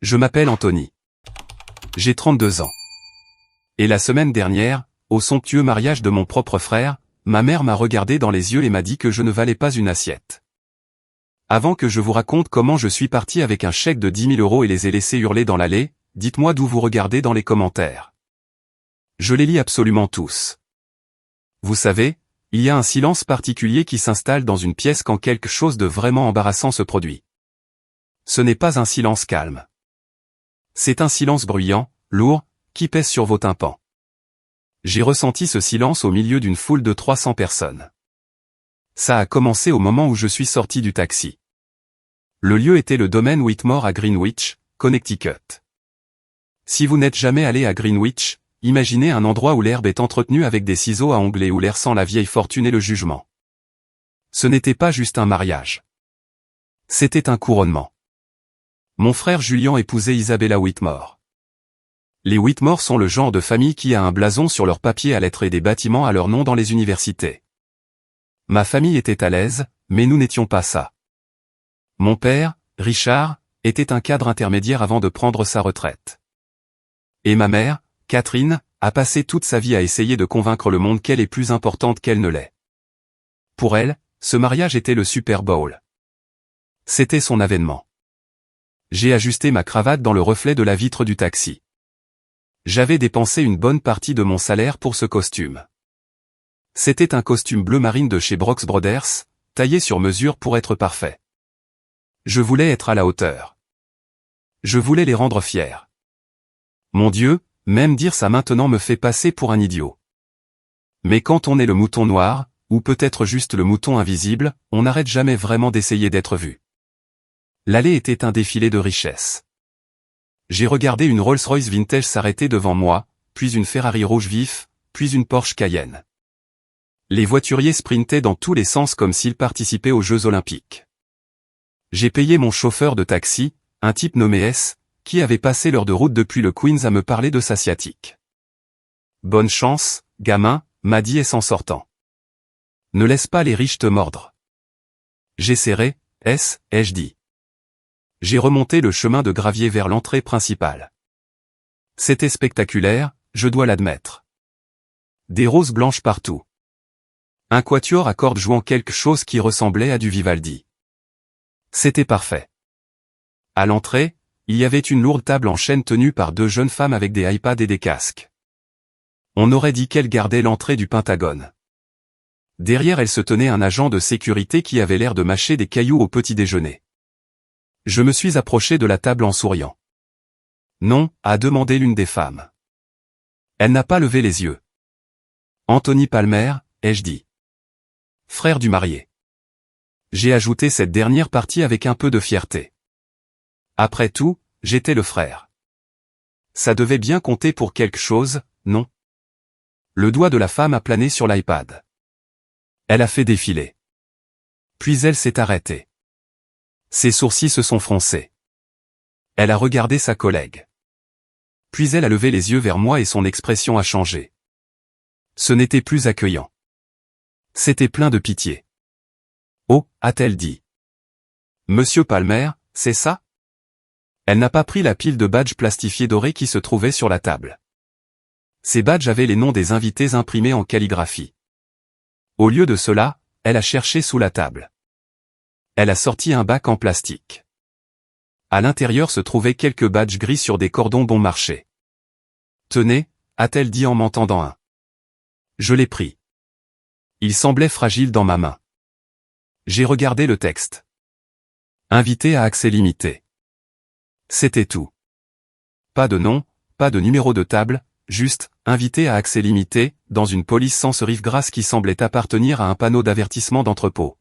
Je m'appelle Anthony. J'ai 32 ans. Et la semaine dernière, au somptueux mariage de mon propre frère, ma mère m'a regardé dans les yeux et m'a dit que je ne valais pas une assiette. Avant que je vous raconte comment je suis parti avec un chèque de 10 000 € et les ai laissés hurler dans l'allée, dites-moi d'où vous regardez dans les commentaires. Je les lis absolument tous. Vous savez, il y a un silence particulier qui s'installe dans une pièce quand quelque chose de vraiment embarrassant se produit. Ce n'est pas un silence calme. C'est un silence bruyant, lourd, qui pèse sur vos tympans. J'ai ressenti ce silence au milieu d'une foule de 300 personnes. Ça a commencé au moment où je suis sorti du taxi. Le lieu était le domaine Whitmore à Greenwich, Connecticut. Si vous n'êtes jamais allé à Greenwich, imaginez un endroit où l'herbe est entretenue avec des ciseaux à ongler où l'air sent la vieille fortune et le jugement. Ce n'était pas juste un mariage. C'était un couronnement. Mon frère Julian épousait Isabella Whitmore. Les Whitmore sont le genre de famille qui a un blason sur leur papier à lettres et des bâtiments à leur nom dans les universités. Ma famille était à l'aise, mais nous n'étions pas ça. Mon père, Richard, était un cadre intermédiaire avant de prendre sa retraite. Et ma mère, Catherine, a passé toute sa vie à essayer de convaincre le monde qu'elle est plus importante qu'elle ne l'est. Pour elle, ce mariage était le Super Bowl. C'était son avènement. J'ai ajusté ma cravate dans le reflet de la vitre du taxi. J'avais dépensé une bonne partie de mon salaire pour ce costume. C'était un costume bleu marine de chez Brooks Brothers, taillé sur mesure pour être parfait. Je voulais être à la hauteur. Je voulais les rendre fiers. Mon Dieu, même dire ça maintenant me fait passer pour un idiot. Mais quand on est le mouton noir, ou peut-être juste le mouton invisible, on n'arrête jamais vraiment d'essayer d'être vu. L'allée était un défilé de richesses. J'ai regardé une Rolls-Royce vintage s'arrêter devant moi, puis une Ferrari rouge vif, puis une Porsche Cayenne. Les voituriers sprintaient dans tous les sens comme s'ils participaient aux Jeux Olympiques. J'ai payé mon chauffeur de taxi, un type nommé S, qui avait passé l'heure de route depuis le Queens à me parler de sa sciatique. Bonne chance, gamin, m'a dit S en sortant. Ne laisse pas les riches te mordre. J'ai serré, S, ai-je dit. J'ai remonté le chemin de gravier vers l'entrée principale. C'était spectaculaire, je dois l'admettre. Des roses blanches partout. Un quatuor à cordes jouant quelque chose qui ressemblait à du Vivaldi. C'était parfait. À l'entrée, il y avait une lourde table en chêne tenue par deux jeunes femmes avec des iPads et des casques. On aurait dit qu'elles gardaient l'entrée du Pentagone. Derrière elles se tenait un agent de sécurité qui avait l'air de mâcher des cailloux au petit déjeuner. Je me suis approché de la table en souriant. Non, a demandé l'une des femmes. Elle n'a pas levé les yeux. Anthony Palmer, ai-je dit. Frère du marié. J'ai ajouté cette dernière partie avec un peu de fierté. Après tout, j'étais le frère. Ça devait bien compter pour quelque chose, non? Le doigt de la femme a plané sur l'iPad. Elle a fait défiler. Puis elle s'est arrêtée. Ses sourcils se sont froncés. Elle a regardé sa collègue. Puis elle a levé les yeux vers moi et son expression a changé. Ce n'était plus accueillant. C'était plein de pitié. Oh, a-t-elle dit. Monsieur Palmer, c'est ça? Elle n'a pas pris la pile de badges plastifiés dorés qui se trouvaient sur la table. Ces badges avaient les noms des invités imprimés en calligraphie. Au lieu de cela, elle a cherché sous la table. Elle a sorti un bac en plastique. À l'intérieur se trouvaient quelques badges gris sur des cordons bon marché. Tenez, a-t-elle dit en m'en tendant un. Je l'ai pris. Il semblait fragile dans ma main. J'ai regardé le texte. Invité à accès limité. C'était tout. Pas de nom, pas de numéro de table, juste, invité à accès limité, dans une police sans serif grasse qui semblait appartenir à un panneau d'avertissement d'entrepôt.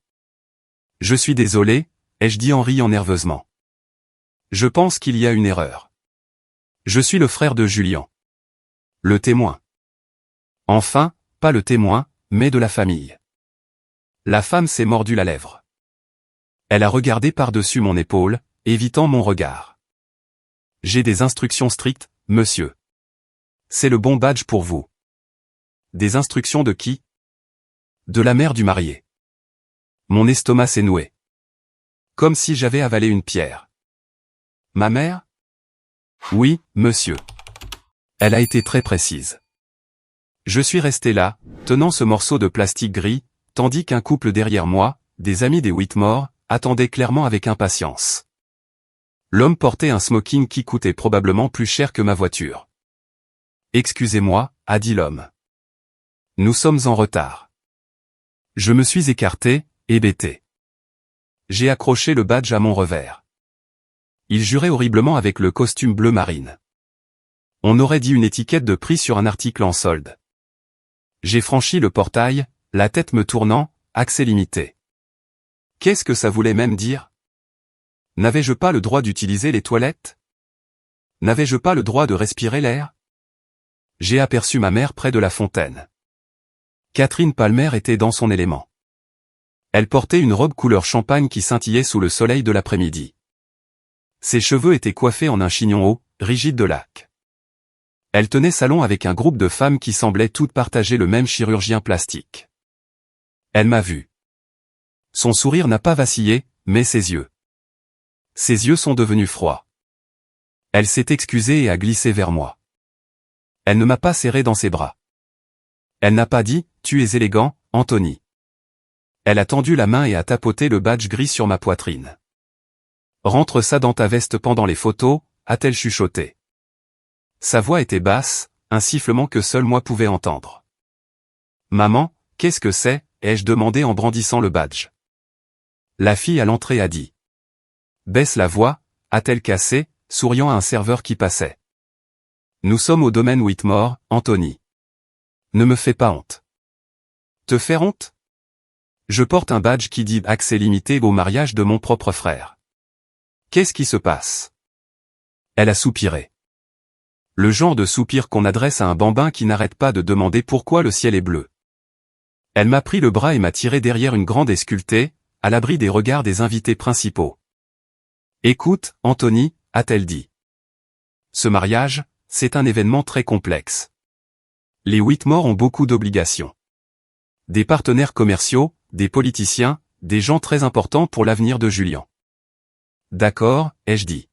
Je suis désolé, ai-je dit en riant nerveusement. Je pense qu'il y a une erreur. Je suis le frère de Julian. Le témoin. Enfin, pas le témoin, mais de la famille. La femme s'est mordu la lèvre. Elle a regardé par-dessus mon épaule, évitant mon regard. J'ai des instructions strictes, monsieur. C'est le bon badge pour vous. Des instructions de qui? De la mère du marié. Mon estomac s'est noué. Comme si j'avais avalé une pierre. Ma mère? Oui, monsieur. Elle a été très précise. Je suis resté là, tenant ce morceau de plastique gris, tandis qu'un couple derrière moi, des amis des Whitmore, attendait clairement avec impatience. L'homme portait un smoking qui coûtait probablement plus cher que ma voiture. Excusez-moi, a dit l'homme. Nous sommes en retard. Je me suis écarté, hébété. J'ai accroché le badge à mon revers. Il jurait horriblement avec le costume bleu marine. On aurait dit une étiquette de prix sur un article en solde. J'ai franchi le portail, la tête me tournant, accès limité. Qu'est-ce que ça voulait même dire? N'avais-je pas le droit d'utiliser les toilettes? N'avais-je pas le droit de respirer l'air? J'ai aperçu ma mère près de la fontaine. Catherine Palmer était dans son élément. Elle portait une robe couleur champagne qui scintillait sous le soleil de l'après-midi. Ses cheveux étaient coiffés en un chignon haut, rigide de laque. Elle tenait salon avec un groupe de femmes qui semblaient toutes partager le même chirurgien plastique. Elle m'a vu. Son sourire n'a pas vacillé, mais ses yeux. Ses yeux sont devenus froids. Elle s'est excusée et a glissé vers moi. Elle ne m'a pas serré dans ses bras. Elle n'a pas dit « Tu es élégant, Anthony ». Elle a tendu la main et a tapoté le badge gris sur ma poitrine. « Rentre ça dans ta veste pendant les photos », a-t-elle chuchoté. Sa voix était basse, un sifflement que seul moi pouvais entendre. « Maman, qu'est-ce que c'est ?» ai-je demandé en brandissant le badge. La fille à l'entrée a dit. « Baisse la voix », a-t-elle cassé, souriant à un serveur qui passait. « Nous sommes au domaine Whitmore, Anthony. Ne me fais pas honte. » Te faire honte? Je porte un badge qui dit accès limité au mariage de mon propre frère. Qu'est-ce qui se passe? Elle a soupiré. Le genre de soupir qu'on adresse à un bambin qui n'arrête pas de demander pourquoi le ciel est bleu. Elle m'a pris le bras et m'a tiré derrière une grande escultée, à l'abri des regards des invités principaux. Écoute, Anthony, a-t-elle dit. Ce mariage, c'est un événement très complexe. Les Whitmore ont beaucoup d'obligations. Des partenaires commerciaux, des politiciens, des gens très importants pour l'avenir de Julian. D'accord, ai-je dit.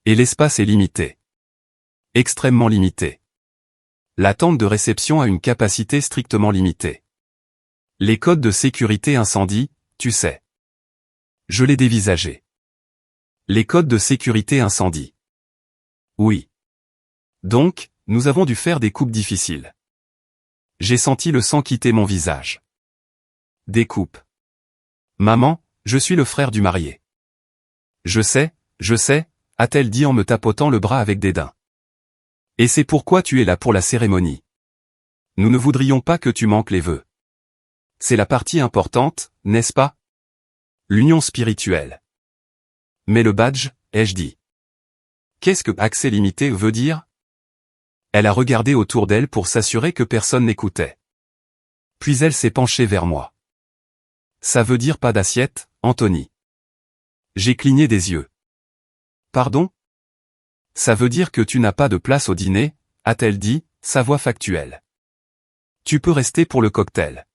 Et l'espace est limité. Extrêmement limité. La tente de réception a une capacité strictement limitée. Les codes de sécurité incendie, tu sais. Je l'ai dévisagé. Les codes de sécurité incendie. Oui. Donc, nous avons dû faire des coupes difficiles. J'ai senti le sang quitter mon visage. Des coupes. Maman, je suis le frère du marié. Je sais, a-t-elle dit en me tapotant le bras avec dédain. Et c'est pourquoi tu es là pour la cérémonie. Nous ne voudrions pas que tu manques les vœux. C'est la partie importante, n'est-ce pas? L'union spirituelle. Mais le badge, ai-je dit. Qu'est-ce que accès limité veut dire? Elle a regardé autour d'elle pour s'assurer que personne n'écoutait. Puis elle s'est penchée vers moi. Ça veut dire pas d'assiette, Anthony. J'ai cligné des yeux. Pardon? Ça veut dire que tu n'as pas de place au dîner, a-t-elle dit, sa voix factuelle. Tu peux rester pour le cocktail.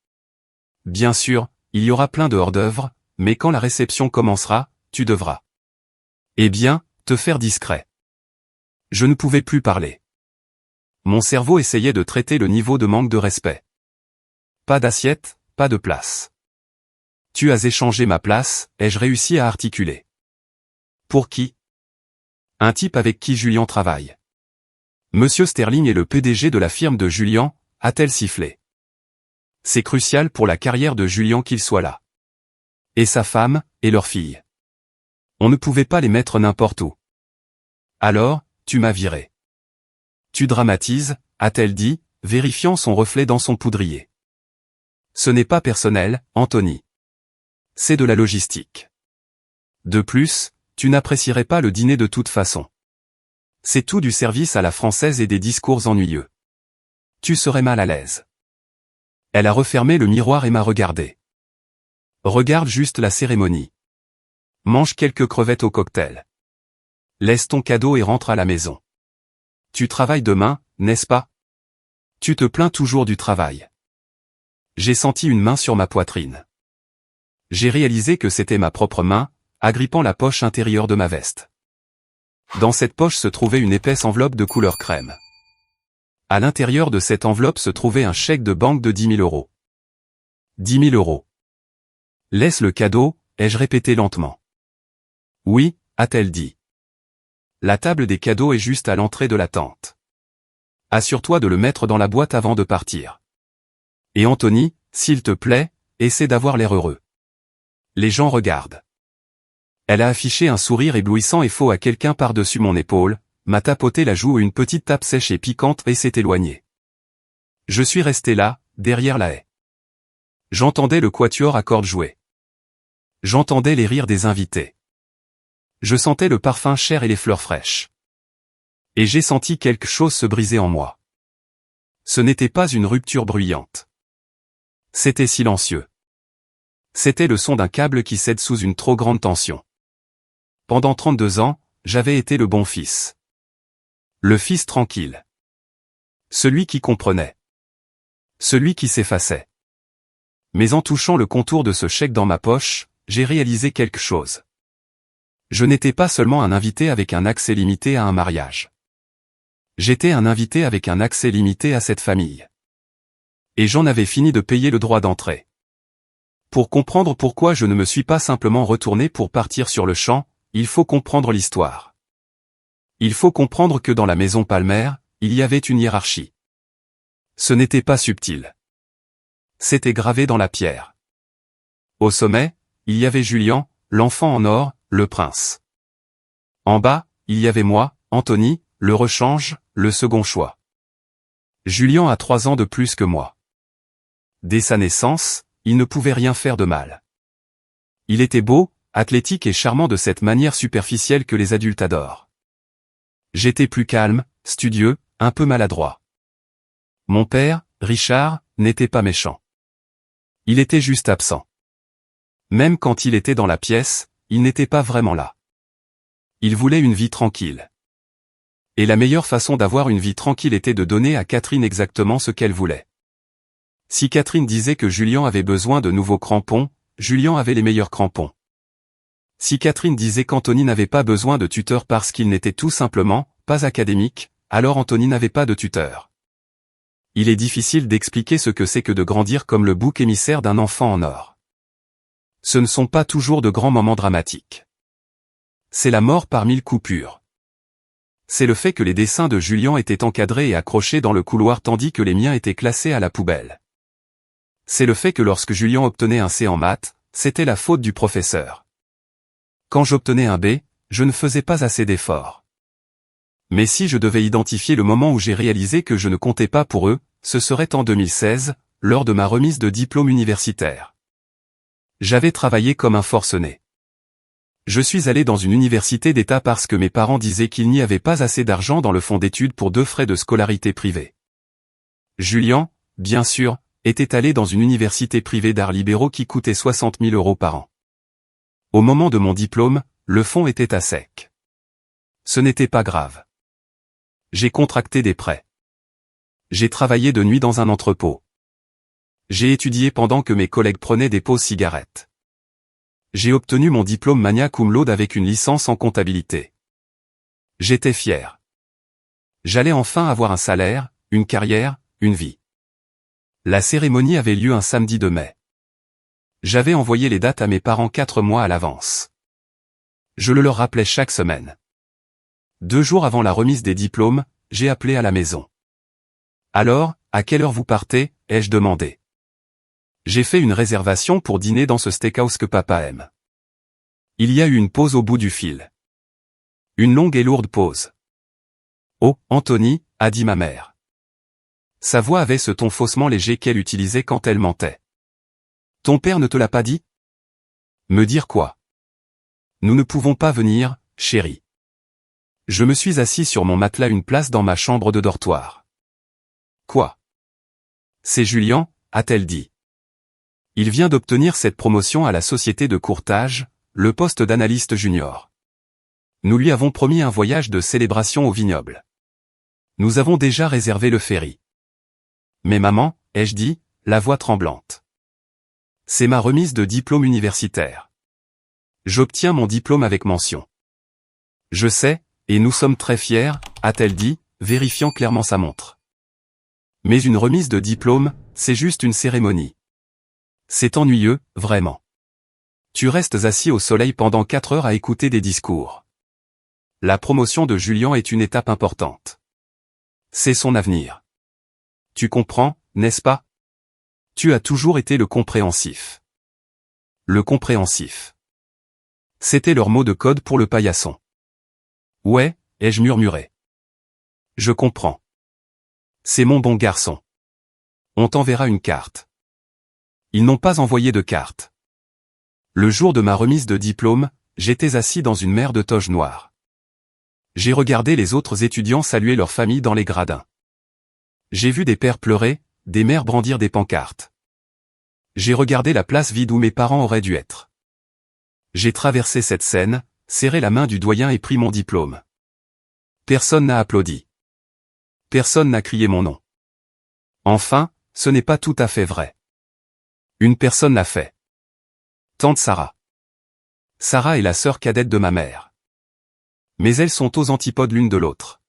Bien sûr, il y aura plein de hors-d'œuvre, mais quand la réception commencera, tu devras. Eh bien, te faire discret. Je ne pouvais plus parler. Mon cerveau essayait de traiter le niveau de manque de respect. Pas d'assiette, pas de place. Tu as échangé ma place, ai-je réussi à articuler. Pour qui? Un type avec qui Julian travaille. Monsieur Sterling est le PDG de la firme de Julian, a-t-elle sifflé. C'est crucial pour la carrière de Julian qu'il soit là. Et sa femme, et leur fille. On ne pouvait pas les mettre n'importe où. Alors, tu m'as viré. Tu dramatises, a-t-elle dit, vérifiant son reflet dans son poudrier. Ce n'est pas personnel, Anthony. C'est de la logistique. De plus, tu n'apprécierais pas le dîner de toute façon. C'est tout du service à la française et des discours ennuyeux. Tu serais mal à l'aise. Elle a refermé le miroir et m'a regardé. Regarde juste la cérémonie. Mange quelques crevettes au cocktail. Laisse ton cadeau et rentre à la maison. Tu travailles demain, n'est-ce pas? Tu te plains toujours du travail. J'ai senti une main sur ma poitrine. J'ai réalisé que c'était ma propre main, agrippant la poche intérieure de ma veste. Dans cette poche se trouvait une épaisse enveloppe de couleur crème. À l'intérieur de cette enveloppe se trouvait un chèque de banque de 10 000 euros. 10 000 euros. Laisse le cadeau, ai-je répété lentement. Oui, a-t-elle dit. La table des cadeaux est juste à l'entrée de la tente. Assure-toi de le mettre dans la boîte avant de partir. Et Anthony, s'il te plaît, essaie d'avoir l'air heureux. Les gens regardent. Elle a affiché un sourire éblouissant et faux à quelqu'un par-dessus mon épaule, m'a tapoté la joue une petite tape sèche et piquante et s'est éloignée. Je suis resté là, derrière la haie. J'entendais le quatuor à cordes jouer. J'entendais les rires des invités. Je sentais le parfum cher et les fleurs fraîches. Et j'ai senti quelque chose se briser en moi. Ce n'était pas une rupture bruyante. C'était silencieux. C'était le son d'un câble qui cède sous une trop grande tension. Pendant 32 ans, j'avais été le bon fils. Le fils tranquille. Celui qui comprenait. Celui qui s'effaçait. Mais en touchant le contour de ce chèque dans ma poche, j'ai réalisé quelque chose. Je n'étais pas seulement un invité avec un accès limité à un mariage. J'étais un invité avec un accès limité à cette famille. Et j'en avais fini de payer le droit d'entrée. Pour comprendre pourquoi je ne me suis pas simplement retourné pour partir sur le champ, il faut comprendre l'histoire. Il faut comprendre que dans la maison Palmer, il y avait une hiérarchie. Ce n'était pas subtil. C'était gravé dans la pierre. Au sommet, il y avait Julian, l'enfant en or, le prince. En bas, il y avait moi, Anthony, le rechange, le second choix. Julian a 3 ans de plus que moi. Dès sa naissance, il ne pouvait rien faire de mal. Il était beau, athlétique et charmant de cette manière superficielle que les adultes adorent. J'étais plus calme, studieux, un peu maladroit. Mon père, Richard, n'était pas méchant. Il était juste absent. Même quand il était dans la pièce, il n'était pas vraiment là. Il voulait une vie tranquille. Et la meilleure façon d'avoir une vie tranquille était de donner à Catherine exactement ce qu'elle voulait. Si Catherine disait que Julian avait besoin de nouveaux crampons, Julian avait les meilleurs crampons. Si Catherine disait qu'Anthony n'avait pas besoin de tuteur parce qu'il n'était tout simplement pas académique, alors Anthony n'avait pas de tuteur. Il est difficile d'expliquer ce que c'est que de grandir comme le bouc émissaire d'un enfant en or. Ce ne sont pas toujours de grands moments dramatiques. C'est la mort par 1000 coupures. C'est le fait que les dessins de Julian étaient encadrés et accrochés dans le couloir tandis que les miens étaient classés à la poubelle. C'est le fait que lorsque Julian obtenait un C en maths, c'était la faute du professeur. Quand j'obtenais un B, je ne faisais pas assez d'efforts. Mais si je devais identifier le moment où j'ai réalisé que je ne comptais pas pour eux, ce serait en 2016, lors de ma remise de diplôme universitaire. J'avais travaillé comme un forcené. Je suis allé dans une université d'État parce que mes parents disaient qu'il n'y avait pas assez d'argent dans le fonds d'études pour 2 frais de scolarité privés. Julian, bien sûr, était allé dans une université privée d'arts libéraux qui coûtait 60 000 euros par an. Au moment de mon diplôme, le fonds était à sec. Ce n'était pas grave. J'ai contracté des prêts. J'ai travaillé de nuit dans un entrepôt. J'ai étudié pendant que mes collègues prenaient des pauses cigarettes. J'ai obtenu mon diplôme magna cum laude avec une licence en comptabilité. J'étais fier. J'allais enfin avoir un salaire, une carrière, une vie. La cérémonie avait lieu un samedi de mai. J'avais envoyé les dates à mes parents 4 mois à l'avance. Je le leur rappelais chaque semaine. 2 jours avant la remise des diplômes, j'ai appelé à la maison. Alors, à quelle heure vous partez, ai-je demandé. J'ai fait une réservation pour dîner dans ce steakhouse que papa aime. Il y a eu une pause au bout du fil. Une longue et lourde pause. Oh, Anthony, a dit ma mère. Sa voix avait ce ton faussement léger qu'elle utilisait quand elle mentait. Ton père ne te l'a pas dit? Me dire quoi? Nous ne pouvons pas venir, chérie. Je me suis assis sur mon matelas une place dans ma chambre de dortoir. Quoi? C'est Julian, a-t-elle dit. Il vient d'obtenir cette promotion à la société de courtage, le poste d'analyste junior. Nous lui avons promis un voyage de célébration au vignoble. Nous avons déjà réservé le ferry. Mais maman, ai-je dit, la voix tremblante. C'est ma remise de diplôme universitaire. J'obtiens mon diplôme avec mention. Je sais, Et nous sommes très fiers, a-t-elle dit, vérifiant clairement sa montre. Mais une remise de diplôme, c'est juste une cérémonie. C'est ennuyeux, vraiment. Tu restes assis au soleil pendant 4 heures à écouter des discours. La promotion de Julian est une étape importante. C'est son avenir. Tu comprends, n'est-ce pas? Tu as toujours été le compréhensif. Le compréhensif. C'était leur mot de code pour le paillasson. Ouais, ai-je murmuré. Je comprends. C'est mon bon garçon. On t'enverra une carte. Ils n'ont pas envoyé de carte. Le jour de ma remise de diplôme, j'étais assis dans une mer de toge noire. J'ai regardé les autres étudiants saluer leur famille dans les gradins. J'ai vu des pères pleurer, des mères brandir des pancartes. J'ai regardé la place vide où mes parents auraient dû être. J'ai traversé cette scène, serré la main du doyen et pris mon diplôme. Personne n'a applaudi. Personne n'a crié mon nom. Enfin, ce n'est pas tout à fait vrai. Une personne l'a fait. Tante Sarah. Sarah est la sœur cadette de ma mère. Mais elles sont aux antipodes l'une de l'autre.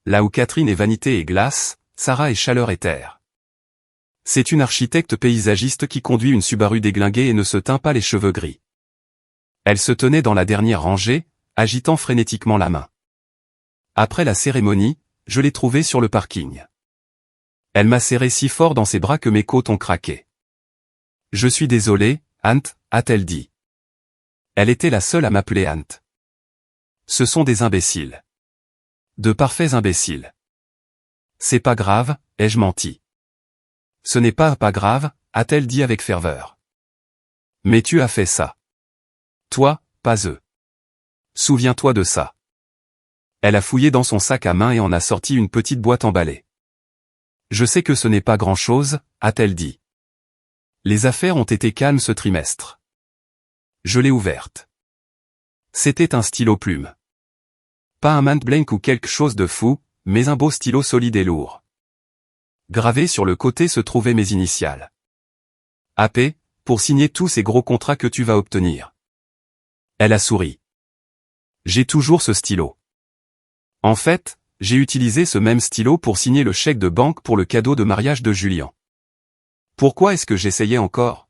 Là où Catherine est vanité et glace, Sarah est chaleur et terre. C'est une architecte paysagiste qui conduit une Subaru déglinguée et ne se teint pas les cheveux gris. Elle se tenait dans la dernière rangée, agitant frénétiquement la main. Après la cérémonie, je l'ai trouvée sur le parking. Elle m'a serré si fort dans ses bras que mes côtes ont craqué. Je suis désolé, Ant, a-t-elle dit. Elle était la seule à m'appeler Ant. Ce sont des imbéciles. De parfaits imbéciles. C'est pas grave, ai-je menti. Ce n'est pas grave, a-t-elle dit avec ferveur. Mais tu as fait ça. Toi, pas eux. Souviens-toi de ça. Elle a fouillé dans son sac à main et en a sorti une petite boîte emballée. Je sais que ce n'est pas grand-chose, a-t-elle dit. Les affaires ont été calmes ce trimestre. Je l'ai ouverte. C'était un stylo plume. Pas un Mont Blanc ou quelque chose de fou, mais un beau stylo solide et lourd. Gravé sur le côté se trouvaient mes initiales. AP, pour signer tous ces gros contrats que tu vas obtenir. Elle a souri. J'ai toujours ce stylo. En fait, j'ai utilisé ce même stylo pour signer le chèque de banque pour le cadeau de mariage de Julian. Pourquoi est-ce que j'essayais encore?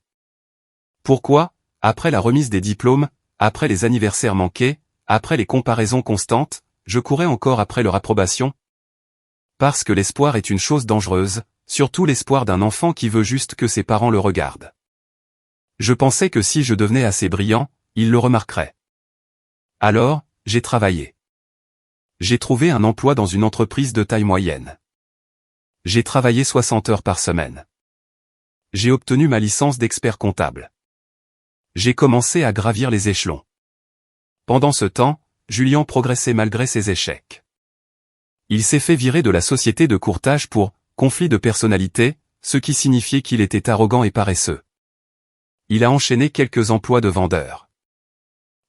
Pourquoi, après la remise des diplômes, après les anniversaires manqués, après les comparaisons constantes, je courais encore après leur approbation? Parce que l'espoir est une chose dangereuse, surtout l'espoir d'un enfant qui veut juste que ses parents le regardent. Je pensais que si je devenais assez brillant, ils le remarqueraient. Alors, j'ai travaillé. J'ai trouvé un emploi dans une entreprise de taille moyenne. J'ai travaillé 60 heures par semaine. J'ai obtenu ma licence d'expert comptable. J'ai commencé à gravir les échelons. Pendant ce temps, Julian progressait malgré ses échecs. Il s'est fait virer de la société de courtage pour conflit de personnalité, ce qui signifiait qu'il était arrogant et paresseux. Il a enchaîné quelques emplois de vendeur.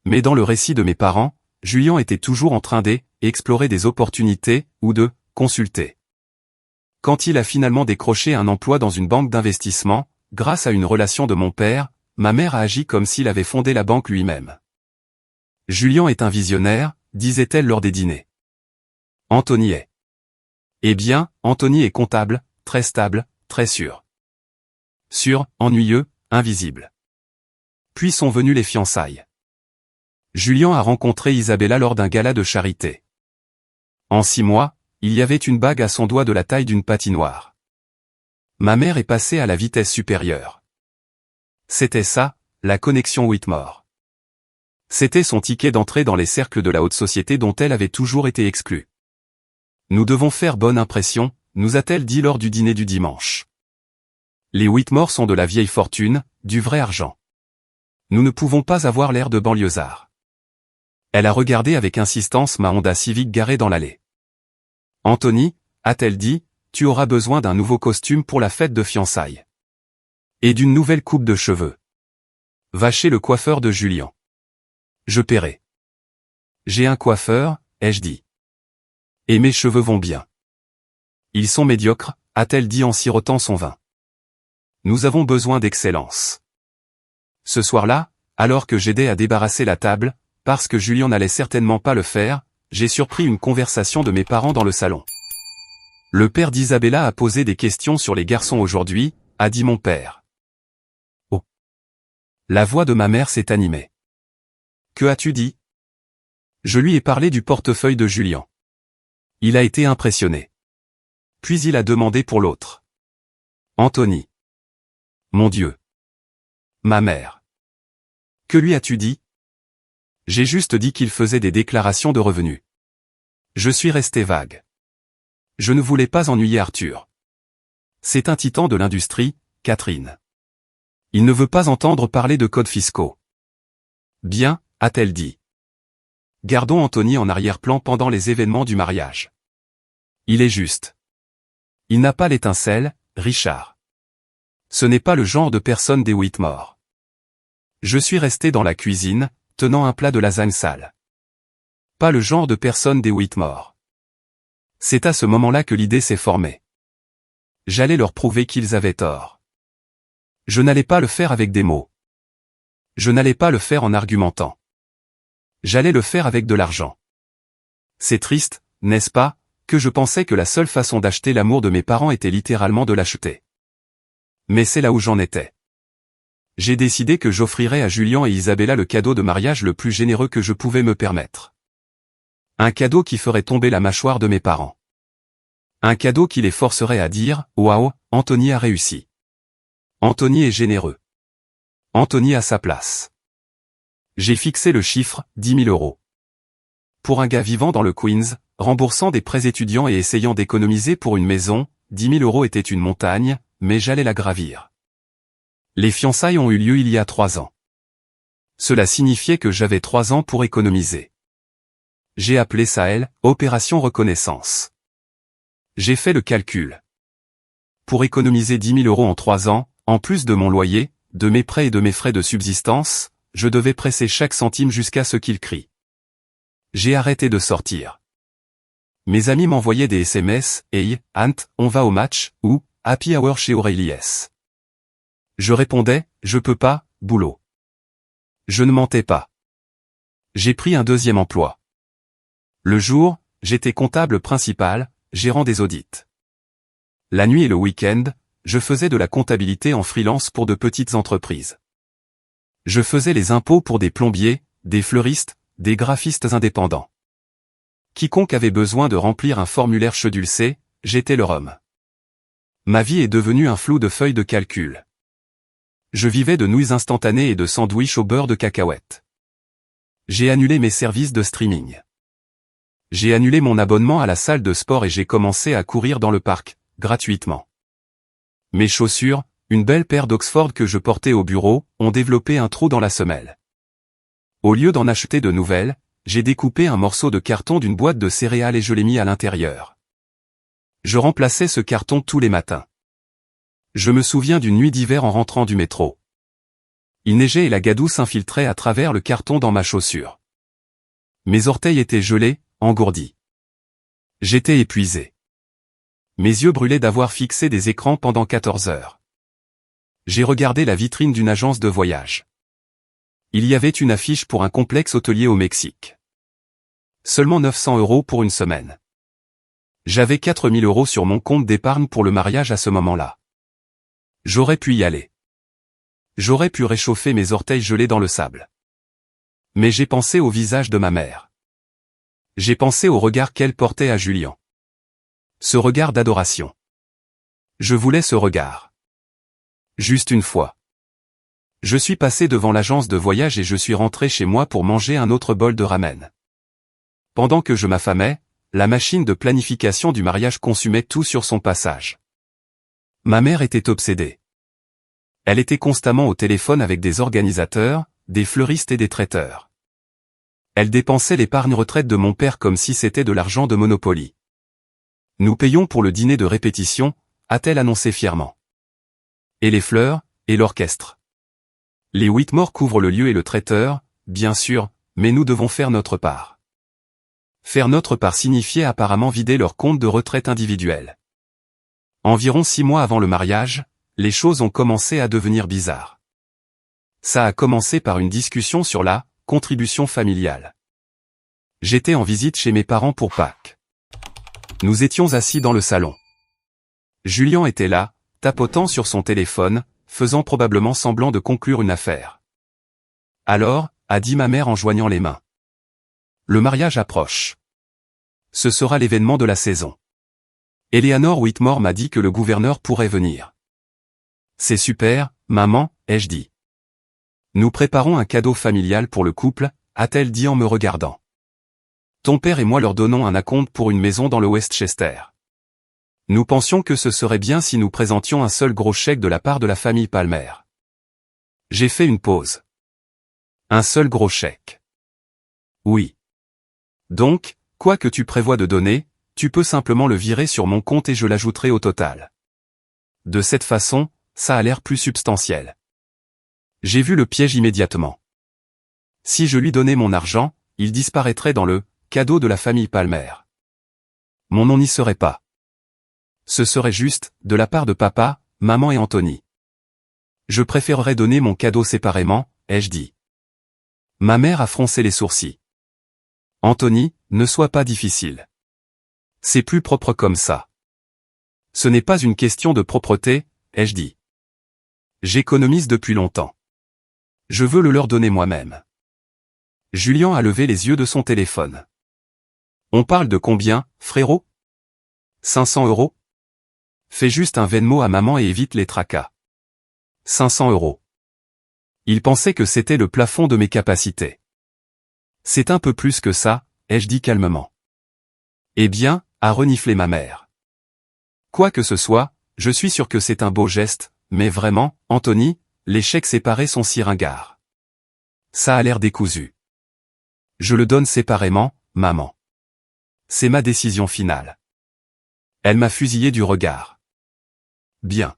Mais dans le récit de mes parents, Julian était toujours en train d'explorer des opportunités, ou de consulter. Quand il a finalement décroché un emploi dans une banque d'investissement, grâce à une relation de mon père, ma mère a agi comme s'il avait fondé la banque lui-même. Julian est un visionnaire, disait-elle lors des dîners. Anthony est. Eh bien, Anthony est comptable, très stable, très sûr. Sûr, ennuyeux, invisible. Puis sont venues les fiançailles. Julian a rencontré Isabella lors d'un gala de charité. En 6 mois, il y avait une bague à son doigt de la taille d'une patinoire. Ma mère est passée à la vitesse supérieure. C'était ça, la connexion Whitmore. C'était son ticket d'entrée dans les cercles de la haute société dont elle avait toujours été exclue. Nous devons faire bonne impression, nous a-t-elle dit lors du dîner du dimanche. Les Whitmore sont de la vieille fortune, du vrai argent. Nous ne pouvons pas avoir l'air de banlieusards. Elle a regardé avec insistance ma Honda Civic garée dans l'allée. Anthony, a-t-elle dit, tu auras besoin d'un nouveau costume pour la fête de fiançailles. Et d'une nouvelle coupe de cheveux. Va chez le coiffeur de Julian. Je paierai. J'ai un coiffeur, ai-je dit. Et mes cheveux vont bien. Ils sont médiocres, a-t-elle dit en sirotant son vin. Nous avons besoin d'excellence. Ce soir-là, alors que j'aidais à débarrasser la table, parce que Julian n'allait certainement pas le faire, j'ai surpris une conversation de mes parents dans le salon. Le père d'Isabella a posé des questions sur les garçons aujourd'hui, a dit mon père. Oh. La voix de ma mère s'est animée. Que as-tu dit? Je lui ai parlé du portefeuille de Julien. Il a été impressionné. Puis il a demandé pour l'autre. Anthony. Mon Dieu. Ma mère. Que lui as-tu dit? J'ai juste dit qu'il faisait des déclarations de revenus. Je suis resté vague. Je ne voulais pas ennuyer Arthur. C'est un titan de l'industrie, Catherine. Il ne veut pas entendre parler de codes fiscaux. Bien, a-t-elle dit. Gardons Anthony en arrière-plan pendant les événements du mariage. Il est juste. Il n'a pas l'étincelle, Richard. Ce n'est pas le genre de personne des Whitmore. Je suis resté dans la cuisine, tenant un plat de lasagne sale. Pas le genre de personne des Whitmore. C'est à ce moment-là que l'idée s'est formée. J'allais leur prouver qu'ils avaient tort. Je n'allais pas le faire avec des mots. Je n'allais pas le faire en argumentant. J'allais le faire avec de l'argent. C'est triste, n'est-ce pas, que je pensais que la seule façon d'acheter l'amour de mes parents était littéralement de l'acheter. Mais c'est là où j'en étais. J'ai décidé que j'offrirais à Julien et Isabella le cadeau de mariage le plus généreux que je pouvais me permettre. Un cadeau qui ferait tomber la mâchoire de mes parents. Un cadeau qui les forcerait à dire « Waouh, Anthony a réussi. Anthony est généreux. Anthony a sa place. » J'ai fixé le chiffre, 10 000 €. Pour un gars vivant dans le Queens, remboursant des prêts étudiants et essayant d'économiser pour une maison, 10 000 € était une montagne, mais j'allais la gravir. Les fiançailles ont eu lieu il y a 3 ans. Cela signifiait que j'avais 3 ans pour économiser. J'ai appelé ça Opération Reconnaissance. J'ai fait le calcul. Pour économiser 10 000 € en 3 ans, en plus de mon loyer, de mes prêts et de mes frais de subsistance, je devais presser chaque centime jusqu'à ce qu'il crie. J'ai arrêté de sortir. Mes amis m'envoyaient des SMS, « Hey, Ant, on va au match » ou « Happy Hour chez Aurelius ». Je répondais, « Je peux pas, boulot ». Je ne mentais pas. J'ai pris un deuxième emploi. Le jour, j'étais comptable principal, gérant des audits. La nuit et le week-end, je faisais de la comptabilité en freelance pour de petites entreprises. Je faisais les impôts pour des plombiers, des fleuristes, des graphistes indépendants. Quiconque avait besoin de remplir un formulaire Schedulce, j'étais leur homme. Ma vie est devenue un flou de feuilles de calcul. Je vivais de nouilles instantanées et de sandwichs au beurre de cacahuète. J'ai annulé mes services de streaming. J'ai annulé mon abonnement à la salle de sport et j'ai commencé à courir dans le parc, gratuitement. Mes chaussures, une belle paire d'Oxford que je portais au bureau, ont développé un trou dans la semelle. Au lieu d'en acheter de nouvelles, j'ai découpé un morceau de carton d'une boîte de céréales et je l'ai mis à l'intérieur. Je remplaçais ce carton tous les matins. Je me souviens d'une nuit d'hiver en rentrant du métro. Il neigeait et la gadoue s'infiltrait à travers le carton dans ma chaussure. Mes orteils étaient gelés, engourdis. J'étais épuisé. Mes yeux brûlaient d'avoir fixé des écrans pendant 14 heures. J'ai regardé la vitrine d'une agence de voyage. Il y avait une affiche pour un complexe hôtelier au Mexique. Seulement 900 € pour une semaine. J'avais 4 000 € sur mon compte d'épargne pour le mariage à ce moment-là. J'aurais pu y aller. J'aurais pu réchauffer mes orteils gelés dans le sable. Mais j'ai pensé au visage de ma mère. J'ai pensé au regard qu'elle portait à Julien. Ce regard d'adoration. Je voulais ce regard. Juste une fois. Je suis passé devant l'agence de voyage et je suis rentré chez moi pour manger un autre bol de ramen. Pendant que je m'affamais, la machine de planification du mariage consumait tout sur son passage. Ma mère était obsédée. Elle était constamment au téléphone avec des organisateurs, des fleuristes et des traiteurs. Elle dépensait l'épargne retraite de mon père comme si c'était de l'argent de Monopoly. Nous payons pour le dîner de répétition, a-t-elle annoncé fièrement. Et les fleurs, et l'orchestre. Les Whitmore couvrent le lieu et le traiteur, bien sûr, mais nous devons faire notre part. Faire notre part signifiait apparemment vider leur compte de retraite individuel. Environ 6 mois avant le mariage, les choses ont commencé à devenir bizarres. Ça a commencé par une discussion sur la contribution familiale. J'étais en visite chez mes parents pour Pâques. Nous étions assis dans le salon. Julien était là, tapotant sur son téléphone, faisant probablement semblant de conclure une affaire. Alors, a dit ma mère en joignant les mains. Le mariage approche. Ce sera l'événement de la saison. Eleanor Whitmore m'a dit que le gouverneur pourrait venir. C'est super, maman, ai-je dit. Nous préparons un cadeau familial pour le couple, a-t-elle dit en me regardant. Ton père et moi leur donnons un acompte pour une maison dans le Westchester. Nous pensions que ce serait bien si nous présentions un seul gros chèque de la part de la famille Palmer. J'ai fait une pause. Un seul gros chèque. Oui. Donc, quoi que tu prévois de donner, tu peux simplement le virer sur mon compte et je l'ajouterai au total. De cette façon, ça a l'air plus substantiel. J'ai vu le piège immédiatement. Si je lui donnais mon argent, il disparaîtrait dans le cadeau de la famille Palmer. Mon nom n'y serait pas. Ce serait juste, de la part de papa, maman et Anthony. Je préférerais donner mon cadeau séparément, ai-je dit. Ma mère a froncé les sourcils. Anthony, ne sois pas difficile. C'est plus propre comme ça. Ce n'est pas une question de propreté, ai-je dit. J'économise depuis longtemps. Je veux le leur donner moi-même. Julien a levé les yeux de son téléphone. On parle de combien, frérot? 500 €? Fais juste un Venmo à maman et évite les tracas. 500 €. Il pensait que c'était le plafond de mes capacités. C'est un peu plus que ça, ai-je dit calmement. Eh bien, a reniflé ma mère. Quoi que ce soit, je suis sûr que c'est un beau geste, mais vraiment, Anthony, les chèques séparés sont si ringards. Ça a l'air décousu. Je le donne séparément, maman. C'est ma décision finale. Elle m'a fusillé du regard. Bien.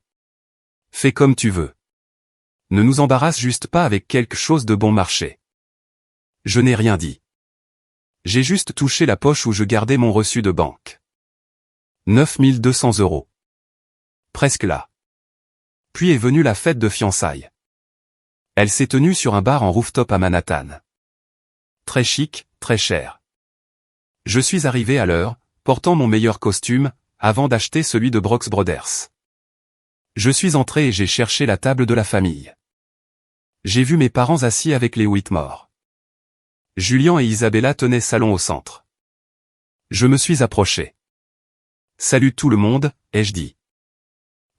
Fais comme tu veux. Ne nous embarrasse juste pas avec quelque chose de bon marché. Je n'ai rien dit. J'ai juste touché la poche où je gardais mon reçu de banque. 9 200 €. Presque là. Puis est venue la fête de fiançailles. Elle s'est tenue sur un bar en rooftop à Manhattan. Très chic, très cher. Je suis arrivé à l'heure, portant mon meilleur costume, avant d'acheter celui de Brooks Brothers. Je suis entré et j'ai cherché la table de la famille. J'ai vu mes parents assis avec les Whitmore. Julien et Isabella tenaient salon au centre. Je me suis approché. Salut tout le monde, ai-je dit.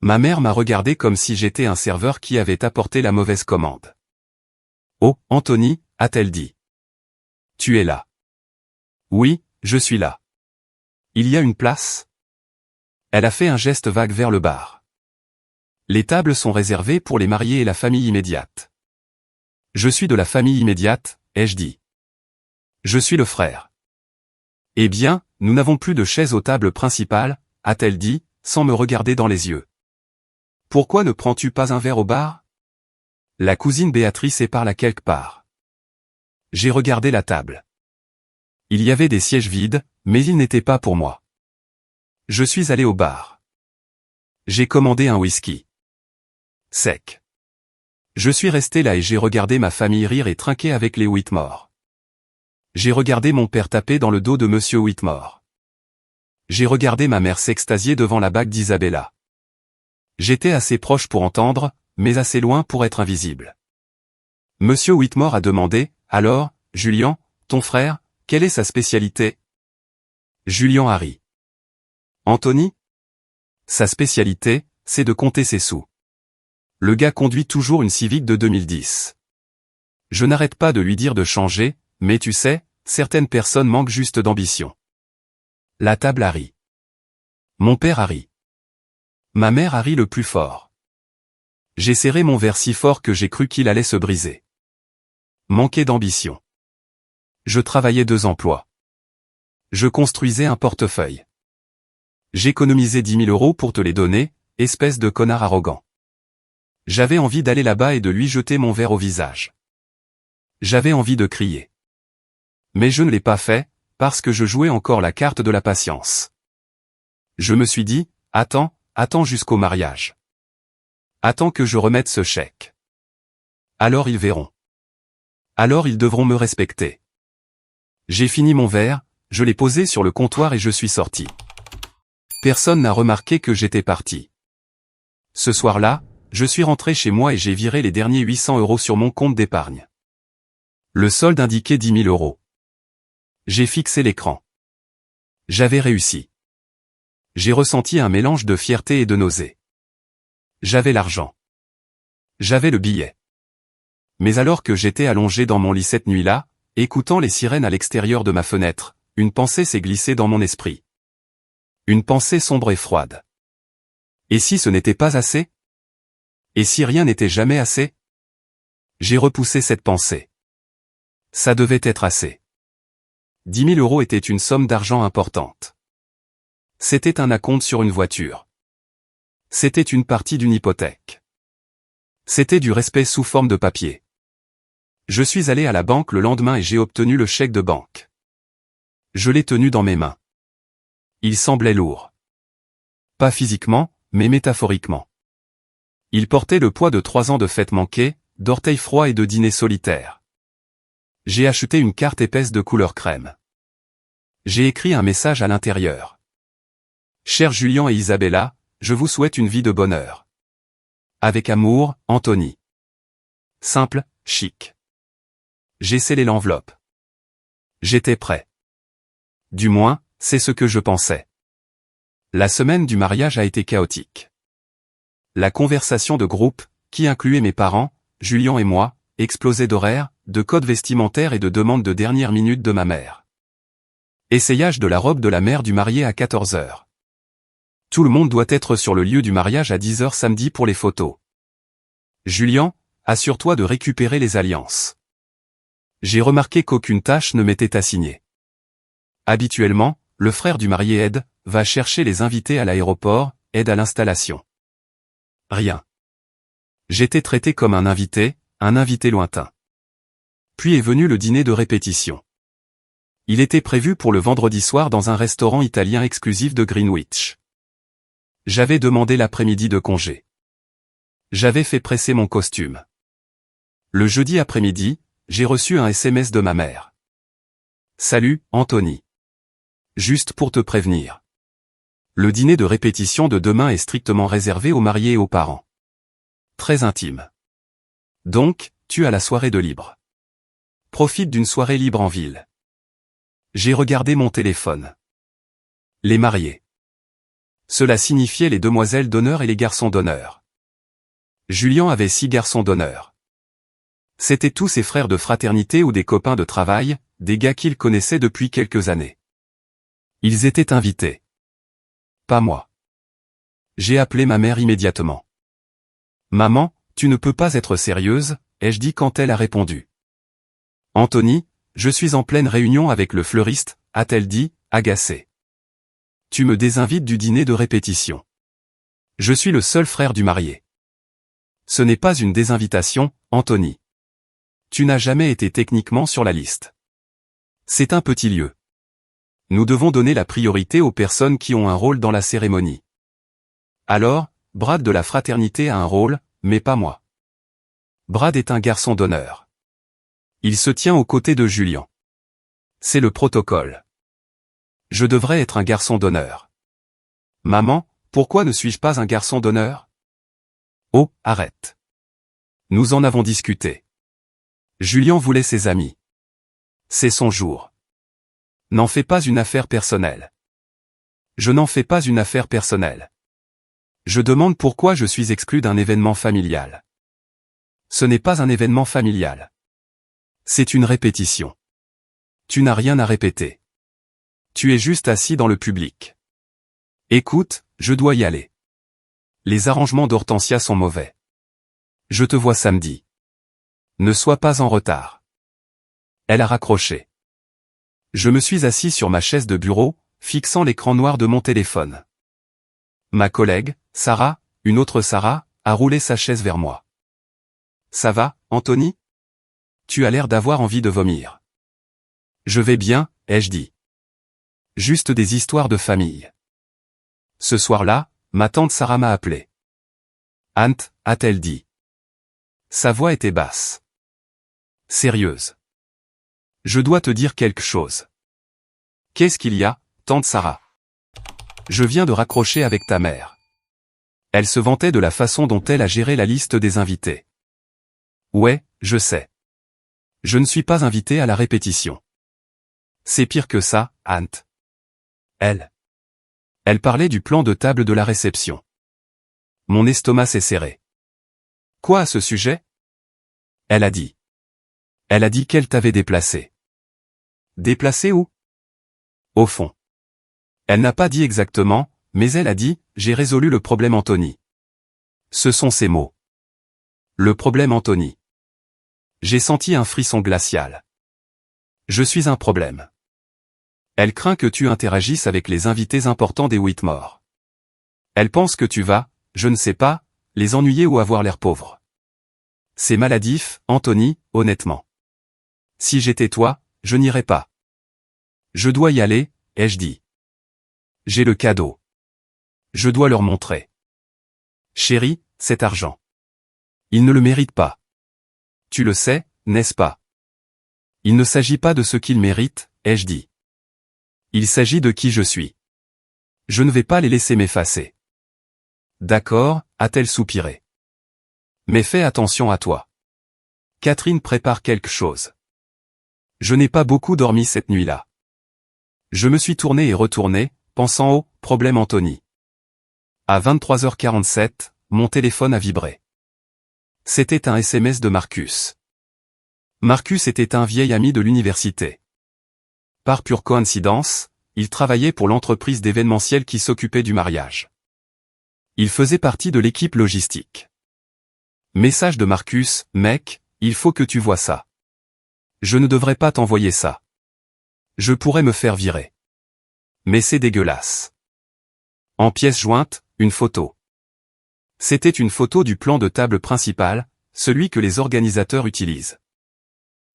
Ma mère m'a regardé comme si j'étais un serveur qui avait apporté la mauvaise commande. Oh, Anthony, a-t-elle dit. Tu es là. Oui, je suis là. Il y a une place? Elle a fait un geste vague vers le bar. Les tables sont réservées pour les mariés et la famille immédiate. Je suis de la famille immédiate, ai-je dit. Je suis le frère. Eh bien, nous n'avons plus de chaises aux tables principales, a-t-elle dit, sans me regarder dans les yeux. Pourquoi ne prends-tu pas un verre au bar? La cousine Béatrice est par là quelque part. J'ai regardé la table. Il y avait des sièges vides, mais ils n'étaient pas pour moi. Je suis allé au bar. J'ai commandé un whisky. Sec. Je suis resté là et j'ai regardé ma famille rire et trinquer avec les Whitmore. J'ai regardé mon père taper dans le dos de Monsieur Whitmore. J'ai regardé ma mère s'extasier devant la bague d'Isabella. J'étais assez proche pour entendre, mais assez loin pour être invisible. Monsieur Whitmore a demandé, alors, Julien, ton frère, quelle est sa spécialité? Julien a ri. Anthony? Sa spécialité, c'est de compter ses sous. Le gars conduit toujours une Civic de 2010. Je n'arrête pas de lui dire de changer, mais tu sais, certaines personnes manquent juste d'ambition. La table a ri. Mon père a ri. Ma mère a ri le plus fort. J'ai serré mon verre si fort que j'ai cru qu'il allait se briser. Manquer d'ambition. Je travaillais 2 emplois. Je construisais un portefeuille. J'économisais 10 000 € pour te les donner, espèce de connard arrogant. J'avais envie d'aller là-bas et de lui jeter mon verre au visage. J'avais envie de crier. Mais je ne l'ai pas fait, parce que je jouais encore la carte de la patience. Je me suis dit, attends jusqu'au mariage. Attends que je remette ce chèque. Alors ils verront. Alors ils devront me respecter. J'ai fini mon verre, je l'ai posé sur le comptoir et je suis sorti. Personne n'a remarqué que j'étais parti. Ce soir-là, je suis rentré chez moi et j'ai viré les derniers 800 € sur mon compte d'épargne. Le solde indiquait 10 000 €. J'ai fixé l'écran. J'avais réussi. J'ai ressenti un mélange de fierté et de nausée. J'avais l'argent. J'avais le billet. Mais alors que j'étais allongé dans mon lit cette nuit-là, écoutant les sirènes à l'extérieur de ma fenêtre, une pensée s'est glissée dans mon esprit. Une pensée sombre et froide. Et si ce n'était pas assez? Et si rien n'était jamais assez? J'ai repoussé cette pensée. Ça devait être assez. 10 000 € était une somme d'argent importante. C'était un acompte sur une voiture. C'était une partie d'une hypothèque. C'était du respect sous forme de papier. Je suis allé à la banque le lendemain et j'ai obtenu le chèque de banque. Je l'ai tenu dans mes mains. Il semblait lourd. Pas physiquement, mais métaphoriquement. Il portait le poids de 3 ans de fêtes manquées, d'orteils froids et de dîners solitaires. J'ai acheté une carte épaisse de couleur crème. J'ai écrit un message à l'intérieur. Chers Julien et Isabella, je vous souhaite une vie de bonheur. Avec amour, Anthony. Simple, chic. J'ai scellé l'enveloppe. J'étais prêt. Du moins, c'est ce que je pensais. La semaine du mariage a été chaotique. La conversation de groupe, qui incluait mes parents, Julien et moi, explosait d'horaires, de codes vestimentaires et de demandes de dernière minute de ma mère. Essayage de la robe de la mère du marié à 14 h. Tout le monde doit être sur le lieu du mariage à 10 h samedi pour les photos. Julien, assure-toi de récupérer les alliances. J'ai remarqué qu'aucune tâche ne m'était assignée. Habituellement, le frère du marié Ed va chercher les invités à l'aéroport, aide à l'installation. Rien. J'étais traité comme un invité lointain. Puis est venu le dîner de répétition. Il était prévu pour le vendredi soir dans un restaurant italien exclusif de Greenwich. J'avais demandé l'après-midi de congé. J'avais fait presser mon costume. Le jeudi après-midi, j'ai reçu un SMS de ma mère. Salut, Anthony. Juste pour te prévenir. Le dîner de répétition de demain est strictement réservé aux mariés et aux parents. Très intime. Donc, tu as la soirée de libre. Profite d'une soirée libre en ville. J'ai regardé mon téléphone. Les mariés. Cela signifiait les demoiselles d'honneur et les garçons d'honneur. Julien avait 6 garçons d'honneur. C'étaient tous ses frères de fraternité ou des copains de travail, des gars qu'il connaissait depuis quelques années. Ils étaient invités. Pas moi. J'ai appelé ma mère immédiatement. Maman, tu ne peux pas être sérieuse, ai-je dit quand elle a répondu. Anthony, je suis en pleine réunion avec le fleuriste, a-t-elle dit, agacée. Tu me désinvites du dîner de répétition. Je suis le seul frère du marié. Ce n'est pas une désinvitation, Anthony. Tu n'as jamais été techniquement sur la liste. C'est un petit lieu. Nous devons donner la priorité aux personnes qui ont un rôle dans la cérémonie. Alors, Brad de la fraternité a un rôle, mais pas moi. Brad est un garçon d'honneur. Il se tient aux côtés de Julien. C'est le protocole. Je devrais être un garçon d'honneur. Maman, pourquoi ne suis-je pas un garçon d'honneur? Oh, arrête. Nous en avons discuté. Julien voulait ses amis. C'est son jour. N'en fais pas une affaire personnelle. Je n'en fais pas une affaire personnelle. Je demande pourquoi je suis exclu d'un événement familial. Ce n'est pas un événement familial. C'est une répétition. Tu n'as rien à répéter. Tu es juste assis dans le public. Écoute, je dois y aller. Les arrangements d'Hortensia sont mauvais. Je te vois samedi. Ne sois pas en retard. Elle a raccroché. Je me suis assis sur ma chaise de bureau, fixant l'écran noir de mon téléphone. Ma collègue, Sarah, une autre Sarah, a roulé sa chaise vers moi. Ça va, Anthony? Tu as l'air d'avoir envie de vomir. Je vais bien, ai-je dit. Juste des histoires de famille. Ce soir-là, ma tante Sarah m'a appelé. Ant, a-t-elle dit. Sa voix était basse. Sérieuse. Je dois te dire quelque chose. Qu'est-ce qu'il y a, tante Sarah? Je viens de raccrocher avec ta mère. Elle se vantait de la façon dont elle a géré la liste des invités. Ouais, je sais. Je ne suis pas invité à la répétition. C'est pire que ça, Ant. Elle parlait du plan de table de la réception. Mon estomac s'est serré. Quoi à ce sujet? Elle a dit. Elle a dit qu'elle t'avait déplacé. Déplacé où? Au fond. Elle n'a pas dit exactement, mais elle a dit, j'ai résolu le problème Anthony. Ce sont ses mots. Le problème Anthony. J'ai senti un frisson glacial. Je suis un problème. Elle craint que tu interagisses avec les invités importants des Whitmore. Elle pense que tu vas, je ne sais pas, les ennuyer ou avoir l'air pauvre. C'est maladif, Anthony, honnêtement. Si j'étais toi, je n'irais pas. Je dois y aller, ai-je dit. J'ai le cadeau. Je dois leur montrer. Chérie, cet argent. Ils ne le méritent pas. Tu le sais, n'est-ce pas? Il ne s'agit pas de ce qu'ils méritent, ai-je dit. Il s'agit de qui je suis. Je ne vais pas les laisser m'effacer. D'accord, a-t-elle soupiré. Mais fais attention à toi. Catherine prépare quelque chose. Je n'ai pas beaucoup dormi cette nuit-là. Je me suis tourné et retourné, pensant au « problème Anthony ». À 23h47, mon téléphone a vibré. C'était un SMS de Marcus. Marcus était un vieil ami de l'université. Par pure coïncidence, il travaillait pour l'entreprise d'événementiel qui s'occupait du mariage. Il faisait partie de l'équipe logistique. Message de Marcus, mec, il faut que tu vois ça. Je ne devrais pas t'envoyer ça. Je pourrais me faire virer. Mais c'est dégueulasse. En pièce jointe, une photo. C'était une photo du plan de table principal, celui que les organisateurs utilisent.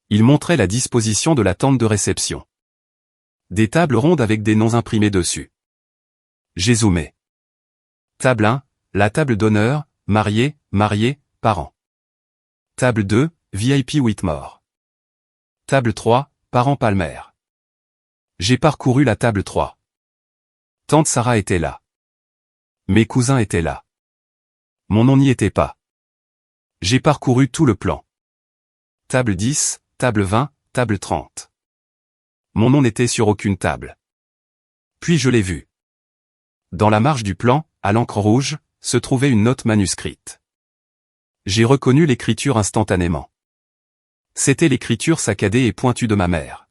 Il montrait la disposition de la tente de réception. Des tables rondes avec des noms imprimés dessus. J'ai zoomé. Table 1, la table d'honneur, marié, parents. Table 2, VIP Whitmore. Table 3, parents Palmer. J'ai parcouru la table 3. Tante Sarah était là. Mes cousins étaient là. Mon nom n'y était pas. J'ai parcouru tout le plan. Table 10, table 20, table 30. Mon nom n'était sur aucune table. Puis je l'ai vu. Dans la marge du plan, à l'encre rouge, se trouvait une note manuscrite. J'ai reconnu l'écriture instantanément. C'était l'écriture saccadée et pointue de ma mère.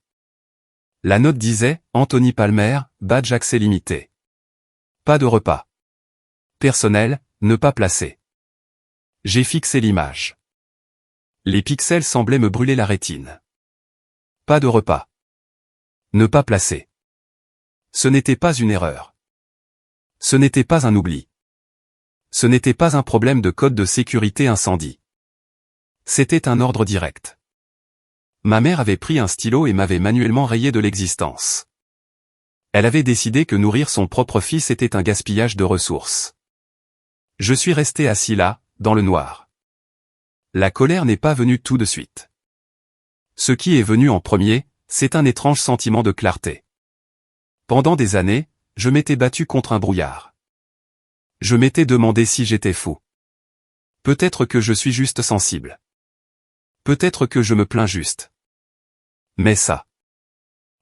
La note disait « Anthony Palmer, badge accès limité. Pas de repas. Personnel, ne pas placer. » J'ai fixé l'image. Les pixels semblaient me brûler la rétine. Pas de repas. Ne pas placer. Ce n'était pas une erreur. Ce n'était pas un oubli. Ce n'était pas un problème de code de sécurité incendie. C'était un ordre direct. Ma mère avait pris un stylo et m'avait manuellement rayé de l'existence. Elle avait décidé que nourrir son propre fils était un gaspillage de ressources. Je suis resté assis là, dans le noir. La colère n'est pas venue tout de suite. Ce qui est venu en premier, c'est un étrange sentiment de clarté. Pendant des années, je m'étais battu contre un brouillard. Je m'étais demandé si j'étais fou. Peut-être que je suis juste sensible. Peut-être que je me plains juste. Mais ça.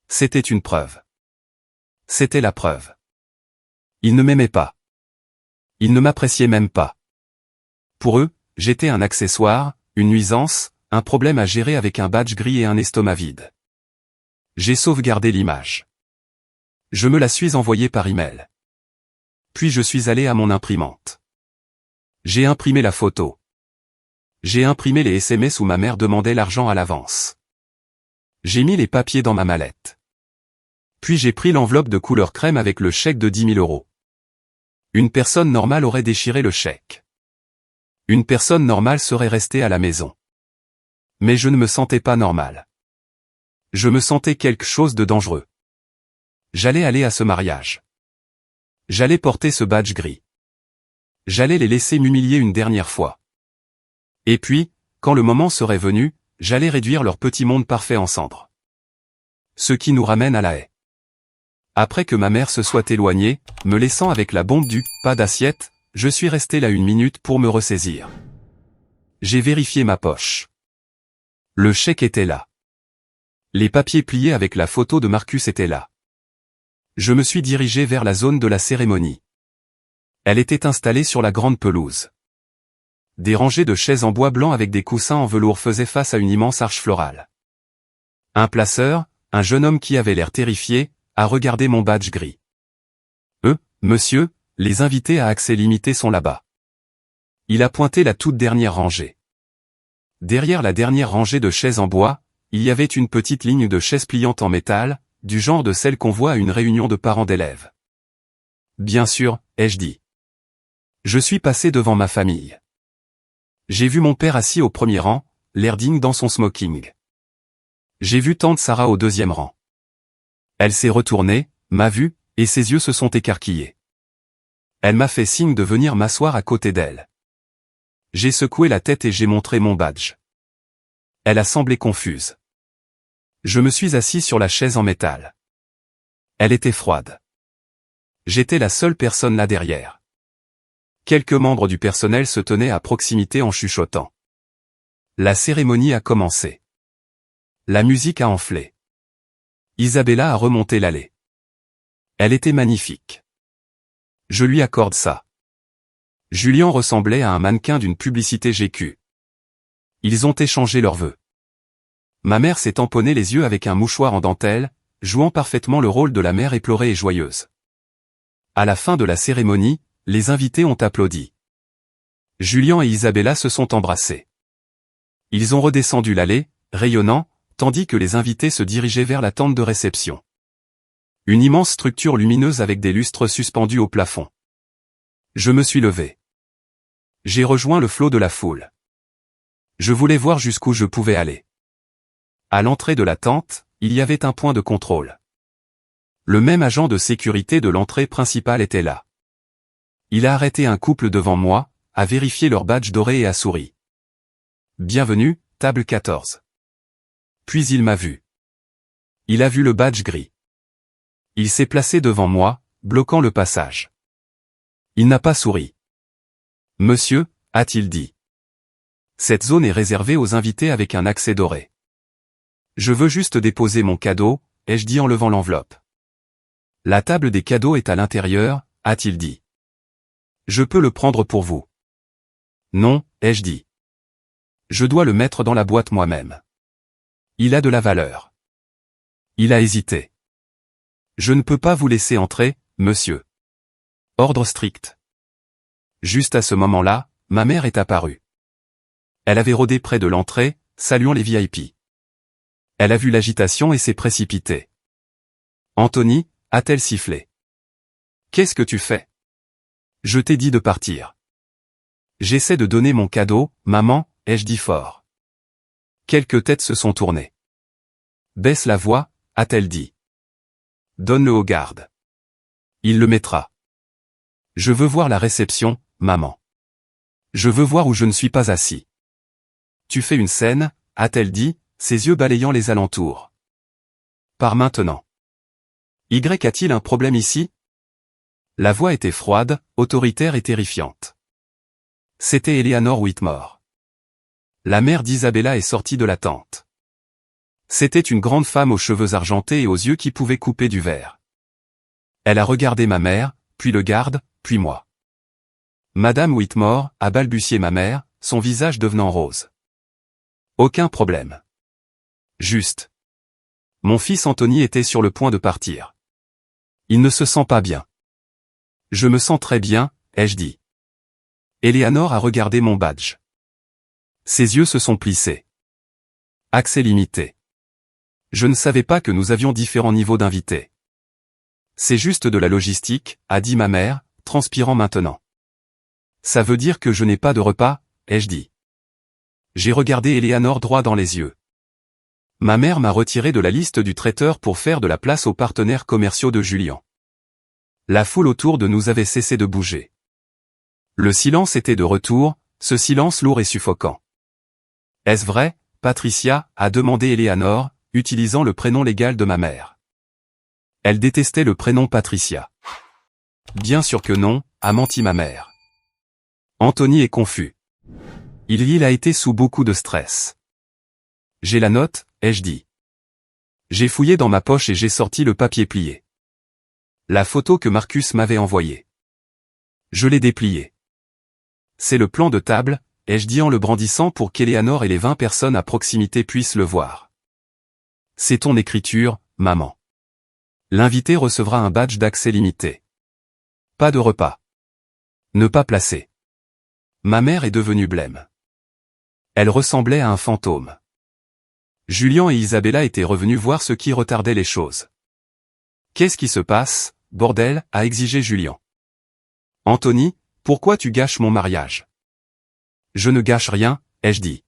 C'était une preuve. C'était la preuve. Ils ne m'aimaient pas. Ils ne m'appréciaient même pas. Pour eux, j'étais un accessoire, une nuisance, un problème à gérer avec un badge gris et un estomac vide. J'ai sauvegardé l'image. Je me la suis envoyée par email. Puis je suis allé à mon imprimante. J'ai imprimé la photo. J'ai imprimé les SMS où ma mère demandait l'argent à l'avance. J'ai mis les papiers dans ma mallette. Puis j'ai pris l'enveloppe de couleur crème avec le chèque de 10 000 €. Une personne normale aurait déchiré le chèque. Une personne normale serait restée à la maison. Mais je ne me sentais pas normal. Je me sentais quelque chose de dangereux. J'allais aller à ce mariage. J'allais porter ce badge gris. J'allais les laisser m'humilier une dernière fois. Et puis, quand le moment serait venu, j'allais réduire leur petit monde parfait en cendres. Ce qui nous ramène à la haie. Après que ma mère se soit éloignée, me laissant avec la bombe du « pas d'assiette », je suis resté là 1 minute pour me ressaisir. J'ai vérifié ma poche. Le chèque était là. Les papiers pliés avec la photo de Marcus étaient là. Je me suis dirigé vers la zone de la cérémonie. Elle était installée sur la grande pelouse. Des rangées de chaises en bois blanc avec des coussins en velours faisaient face à une immense arche florale. Un placeur, un jeune homme qui avait l'air terrifié, a regardé mon badge gris. Monsieur, les invités à accès limité sont là-bas. Il a pointé la toute dernière rangée. Derrière la dernière rangée de chaises en bois, il y avait une petite ligne de chaises pliantes en métal, du genre de celles qu'on voit à une réunion de parents d'élèves. Bien sûr, ai-je dit. Je suis passé devant ma famille. J'ai vu mon père assis au premier rang, l'air digne dans son smoking. J'ai vu tante Sarah au deuxième rang. Elle s'est retournée, m'a vu, et ses yeux se sont écarquillés. Elle m'a fait signe de venir m'asseoir à côté d'elle. J'ai secoué la tête et j'ai montré mon badge. Elle a semblé confuse. Je me suis assis sur la chaise en métal. Elle était froide. J'étais la seule personne là derrière. Quelques membres du personnel se tenaient à proximité en chuchotant. La cérémonie a commencé. La musique a enflé. Isabella a remonté l'allée. Elle était magnifique. Je lui accorde ça. Julien ressemblait à un mannequin d'une publicité GQ. Ils ont échangé leurs vœux. Ma mère s'est tamponnée les yeux avec un mouchoir en dentelle, jouant parfaitement le rôle de la mère éplorée et joyeuse. À la fin de la cérémonie, les invités ont applaudi. Julien et Isabella se sont embrassés. Ils ont redescendu l'allée, rayonnant, tandis que les invités se dirigeaient vers la tente de réception. Une immense structure lumineuse avec des lustres suspendus au plafond. Je me suis levé. J'ai rejoint le flot de la foule. Je voulais voir jusqu'où je pouvais aller. À l'entrée de la tente, il y avait un point de contrôle. Le même agent de sécurité de l'entrée principale était là. Il a arrêté un couple devant moi, a vérifié leur badge doré et a souri. Bienvenue, table 14. Puis il m'a vu. Il a vu le badge gris. Il s'est placé devant moi, bloquant le passage. Il n'a pas souri. Monsieur, a-t-il dit. Cette zone est réservée aux invités avec un accès doré. Je veux juste déposer mon cadeau, ai-je dit en levant l'enveloppe. La table des cadeaux est à l'intérieur, a-t-il dit. Je peux le prendre pour vous. Non, ai-je dit. Je dois le mettre dans la boîte moi-même. Il a de la valeur. Il a hésité. Je ne peux pas vous laisser entrer, monsieur. Ordre strict. Juste à ce moment-là, ma mère est apparue. Elle avait rôdé près de l'entrée, saluant les VIP. Elle a vu l'agitation et s'est précipitée. Anthony, a-t-elle sifflé. Qu'est-ce que tu fais? Je t'ai dit de partir. J'essaie de donner mon cadeau, maman, ai-je dit fort. Quelques têtes se sont tournées. Baisse la voix, a-t-elle dit. Donne-le au garde. Il le mettra. Je veux voir la réception, maman. Je veux voir où je ne suis pas assis. Tu fais une scène, a-t-elle dit, ses yeux balayant les alentours. Par maintenant. Y a-t-il un problème ici? La voix était froide, autoritaire et terrifiante. C'était Eleanor Whitmore. La mère d'Isabella est sortie de la tente. C'était une grande femme aux cheveux argentés et aux yeux qui pouvaient couper du verre. Elle a regardé ma mère, puis le garde, puis moi. Madame Whitmore, a balbutié ma mère, son visage devenant rose. Aucun problème. Juste. Mon fils Anthony était sur le point de partir. Il ne se sent pas bien. Je me sens très bien, ai-je dit. Eleanor a regardé mon badge. Ses yeux se sont plissés. Accès limité. Je ne savais pas que nous avions différents niveaux d'invités. C'est juste de la logistique, a dit ma mère, transpirant maintenant. Ça veut dire que je n'ai pas de repas, ai-je dit. J'ai regardé Eleanor droit dans les yeux. Ma mère m'a retiré de la liste du traiteur pour faire de la place aux partenaires commerciaux de Julien. La foule autour de nous avait cessé de bouger. Le silence était de retour, ce silence lourd et suffocant. Est-ce vrai, Patricia, a demandé Eleanor, utilisant le prénom légal de ma mère. Elle détestait le prénom Patricia. Bien sûr que non, a menti ma mère. Anthony est confus. Il a été sous beaucoup de stress. J'ai la note, ai-je dit. J'ai fouillé dans ma poche et j'ai sorti le papier plié. La photo que Marcus m'avait envoyée. Je l'ai dépliée. C'est le plan de table, ai-je dit en le brandissant pour qu'Eleanor et les 20 personnes à proximité puissent le voir. C'est ton écriture, maman. L'invité recevra un badge d'accès limité. Pas de repas. Ne pas placer. Ma mère est devenue blême. Elle ressemblait à un fantôme. Julien et Isabella étaient revenus voir ce qui retardait les choses. Qu'est-ce qui se passe, bordel, a exigé Julien. Anthony, pourquoi tu gâches mon mariage? Je ne gâche rien, ai-je dit.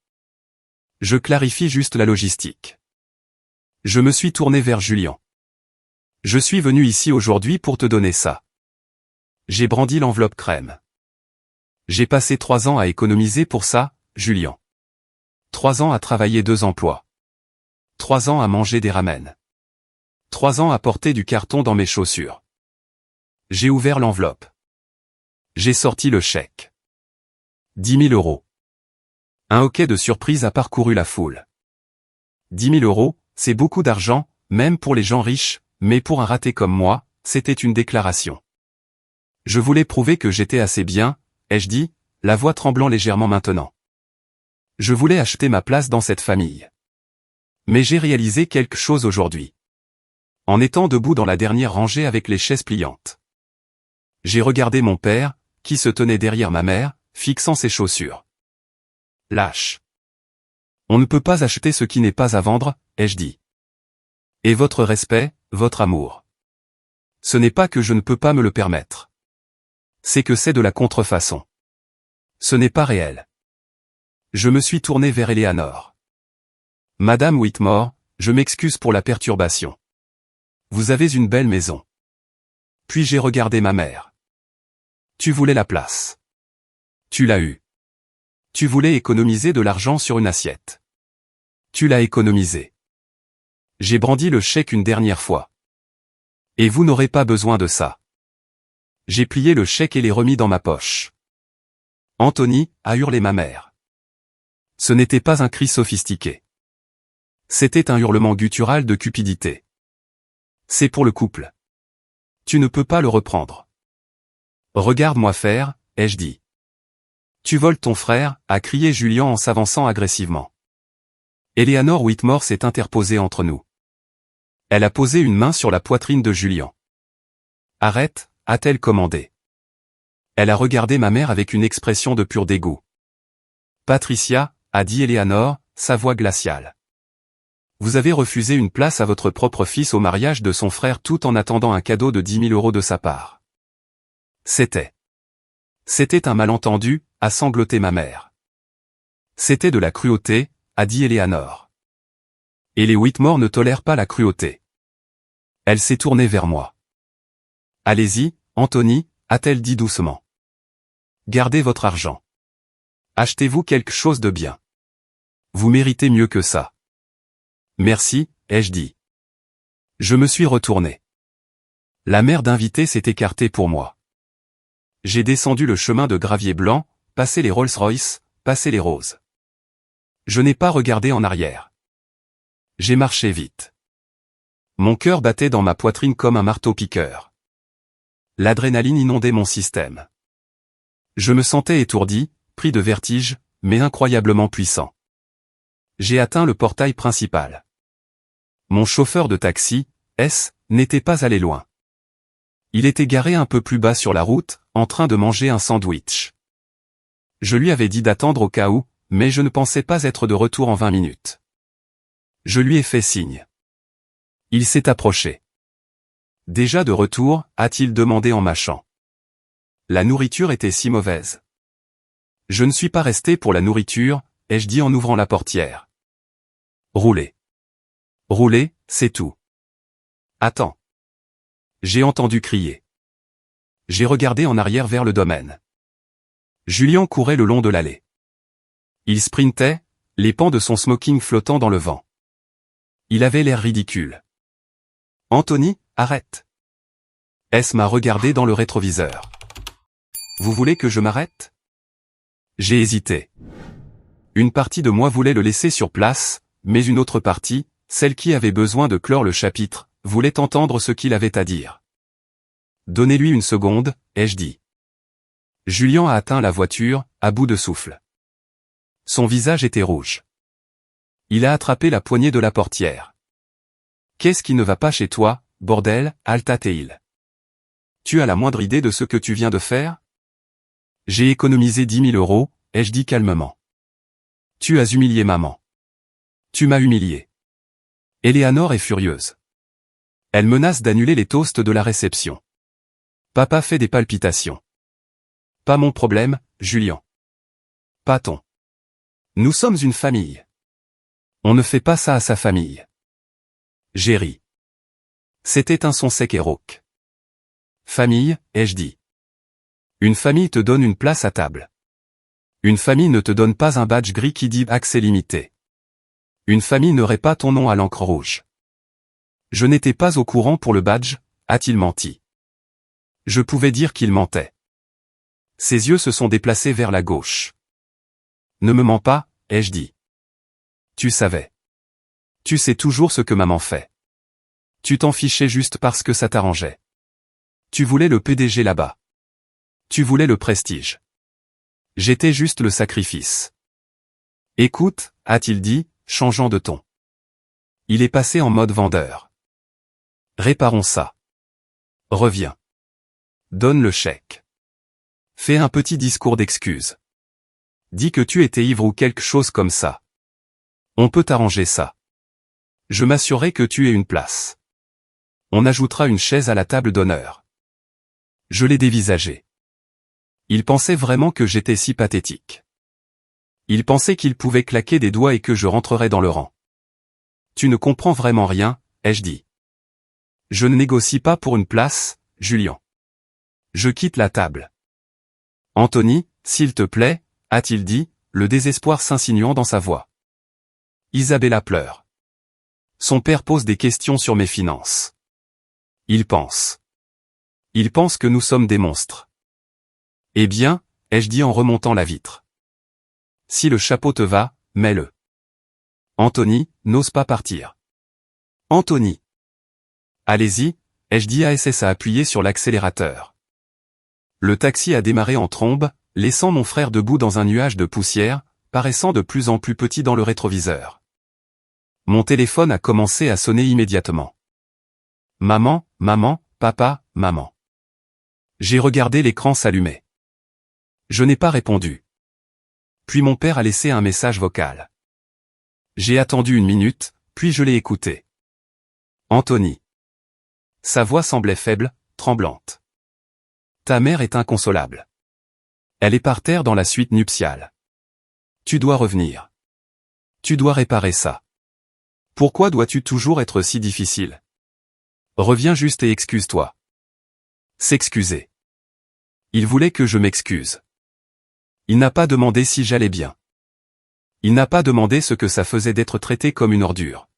Je clarifie juste la logistique. Je me suis tourné vers Julien. Je suis venu ici aujourd'hui pour te donner ça. J'ai brandi l'enveloppe crème. J'ai passé 3 ans à économiser pour ça, Julien. 3 ans à travailler 2 emplois. 3 ans à manger des ramen. 3 ans à porter du carton dans mes chaussures. J'ai ouvert l'enveloppe. J'ai sorti le chèque. 10 000 €. Un hoquet de surprise a parcouru la foule. 10 000 €, c'est beaucoup d'argent, même pour les gens riches, mais pour un raté comme moi, c'était une déclaration. Je voulais prouver que j'étais assez bien, ai-je dit, la voix tremblant légèrement maintenant. Je voulais acheter ma place dans cette famille. Mais j'ai réalisé quelque chose aujourd'hui. En étant debout dans la dernière rangée avec les chaises pliantes. J'ai regardé mon père, qui se tenait derrière ma mère, fixant ses chaussures. Lâche. On ne peut pas acheter ce qui n'est pas à vendre, ai-je dit. Et votre respect, votre amour. Ce n'est pas que je ne peux pas me le permettre. C'est que c'est de la contrefaçon. Ce n'est pas réel. Je me suis tourné vers Eleanor. Madame Whitmore, je m'excuse pour la perturbation. Vous avez une belle maison. Puis j'ai regardé ma mère. Tu voulais la place. Tu l'as eue. Tu voulais économiser de l'argent sur une assiette. Tu l'as économisé. J'ai brandi le chèque une dernière fois. Et vous n'aurez pas besoin de ça. J'ai plié le chèque et l'ai remis dans ma poche. Anthony, a hurlé ma mère. Ce n'était pas un cri sophistiqué. C'était un hurlement guttural de cupidité. C'est pour le couple. Tu ne peux pas le reprendre. Regarde-moi faire, ai-je dit. Tu voles ton frère, a crié Julien en s'avançant agressivement. Eleanor Whitmore s'est interposée entre nous. Elle a posé une main sur la poitrine de Julien. Arrête, a-t-elle commandé. Elle a regardé ma mère avec une expression de pur dégoût. Patricia, a dit Eleanor, sa voix glaciale. Vous avez refusé une place à votre propre fils au mariage de son frère tout en attendant un cadeau de 10 000 € de sa part. C'était un malentendu, a sangloté ma mère. C'était de la cruauté, a dit Eleanor. Et les Whitmore ne tolèrent pas la cruauté. Elle s'est tournée vers moi. Allez-y, Anthony, a-t-elle dit doucement. Gardez votre argent. Achetez-vous quelque chose de bien. Vous méritez mieux que ça. Merci, ai-je dit. Je me suis retourné. La mère d'invité s'est écartée pour moi. J'ai descendu le chemin de gravier blanc, passé les Rolls-Royce, passé les roses. Je n'ai pas regardé en arrière. J'ai marché vite. Mon cœur battait dans ma poitrine comme un marteau-piqueur. L'adrénaline inondait mon système. Je me sentais étourdi, pris de vertige, mais incroyablement puissant. J'ai atteint le portail principal. Mon chauffeur de taxi, S, n'était pas allé loin. Il était garé un peu plus bas sur la route, en train de manger un sandwich. Je lui avais dit d'attendre au cas où, mais je ne pensais pas être de retour en 20 minutes. Je lui ai fait signe. Il s'est approché. Déjà de retour, a-t-il demandé en mâchant. La nourriture était si mauvaise. Je ne suis pas resté pour la nourriture, ai-je dit en ouvrant la portière. Roulez. Roulez, c'est tout. Attends. J'ai entendu crier. J'ai regardé en arrière vers le domaine. Julien courait le long de l'allée. Il sprintait, les pans de son smoking flottant dans le vent. Il avait l'air ridicule. Anthony, arrête. S m'a regardé dans le rétroviseur. Vous voulez que je m'arrête? J'ai hésité. Une partie de moi voulait le laisser sur place, mais une autre partie, celle qui avait besoin de clore le chapitre, voulait entendre ce qu'il avait à dire. Donnez-lui une seconde, ai-je dit. Julien a atteint la voiture, à bout de souffle. Son visage était rouge. Il a attrapé la poignée de la portière. Qu'est-ce qui ne va pas chez toi, bordel, Alta-Teil? Tu as la moindre idée de ce que tu viens de faire? J'ai économisé 10 000 €, ai-je dit calmement. Tu as humilié maman. Tu m'as humilié. Eleanor est furieuse. Elle menace d'annuler les toasts de la réception. Papa fait des palpitations. Pas mon problème, Julien. Pas ton. Nous sommes une famille. On ne fait pas ça à sa famille. J'ai ri. C'était un son sec et rauque. Famille, ai-je dit. Une famille te donne une place à table. Une famille ne te donne pas un badge gris qui dit accès limité. Une famille n'aurait pas ton nom à l'encre rouge. Je n'étais pas au courant pour le badge, a-t-il menti. Je pouvais dire qu'il mentait. Ses yeux se sont déplacés vers la gauche. Ne me mens pas, ai-je dit. Tu savais. Tu sais toujours ce que maman fait. Tu t'en fichais juste parce que ça t'arrangeait. Tu voulais le PDG là-bas. Tu voulais le prestige. J'étais juste le sacrifice. Écoute, a-t-il dit, changeant de ton. Il est passé en mode vendeur. Réparons ça. Reviens. Donne le chèque. Fais un petit discours d'excuse. Dis que tu étais ivre ou quelque chose comme ça. On peut arranger ça. Je m'assurerai que tu aies une place. On ajoutera une chaise à la table d'honneur. Je l'ai dévisagé. Il pensait vraiment que j'étais si pathétique. Il pensait qu'il pouvait claquer des doigts et que je rentrerais dans le rang. Tu ne comprends vraiment rien, ai-je dit. Je ne négocie pas pour une place, Julien. Je quitte la table. Anthony, s'il te plaît, a-t-il dit, le désespoir s'insinuant dans sa voix. Isabella pleure. Son père pose des questions sur mes finances. Il pense. Il pense que nous sommes des monstres. Eh bien, ai-je dit en remontant la vitre. Si le chapeau te va, mets-le. Anthony, n'ose pas partir. Anthony. Allez-y, ai-je dit à SS à appuyer sur l'accélérateur. Le taxi a démarré en trombe, laissant mon frère debout dans un nuage de poussière, paraissant de plus en plus petit dans le rétroviseur. Mon téléphone a commencé à sonner immédiatement. Maman, maman, papa, maman. J'ai regardé l'écran s'allumer. Je n'ai pas répondu. Puis mon père a laissé un message vocal. J'ai attendu 1 minute, puis je l'ai écouté. Anthony. Sa voix semblait faible, tremblante. Ta mère est inconsolable. Elle est par terre dans la suite nuptiale. Tu dois revenir. Tu dois réparer ça. Pourquoi dois-tu toujours être si difficile? Reviens juste et excuse-toi. S'excuser. Il voulait que je m'excuse. Il n'a pas demandé si j'allais bien. Il n'a pas demandé ce que ça faisait d'être traité comme une ordure.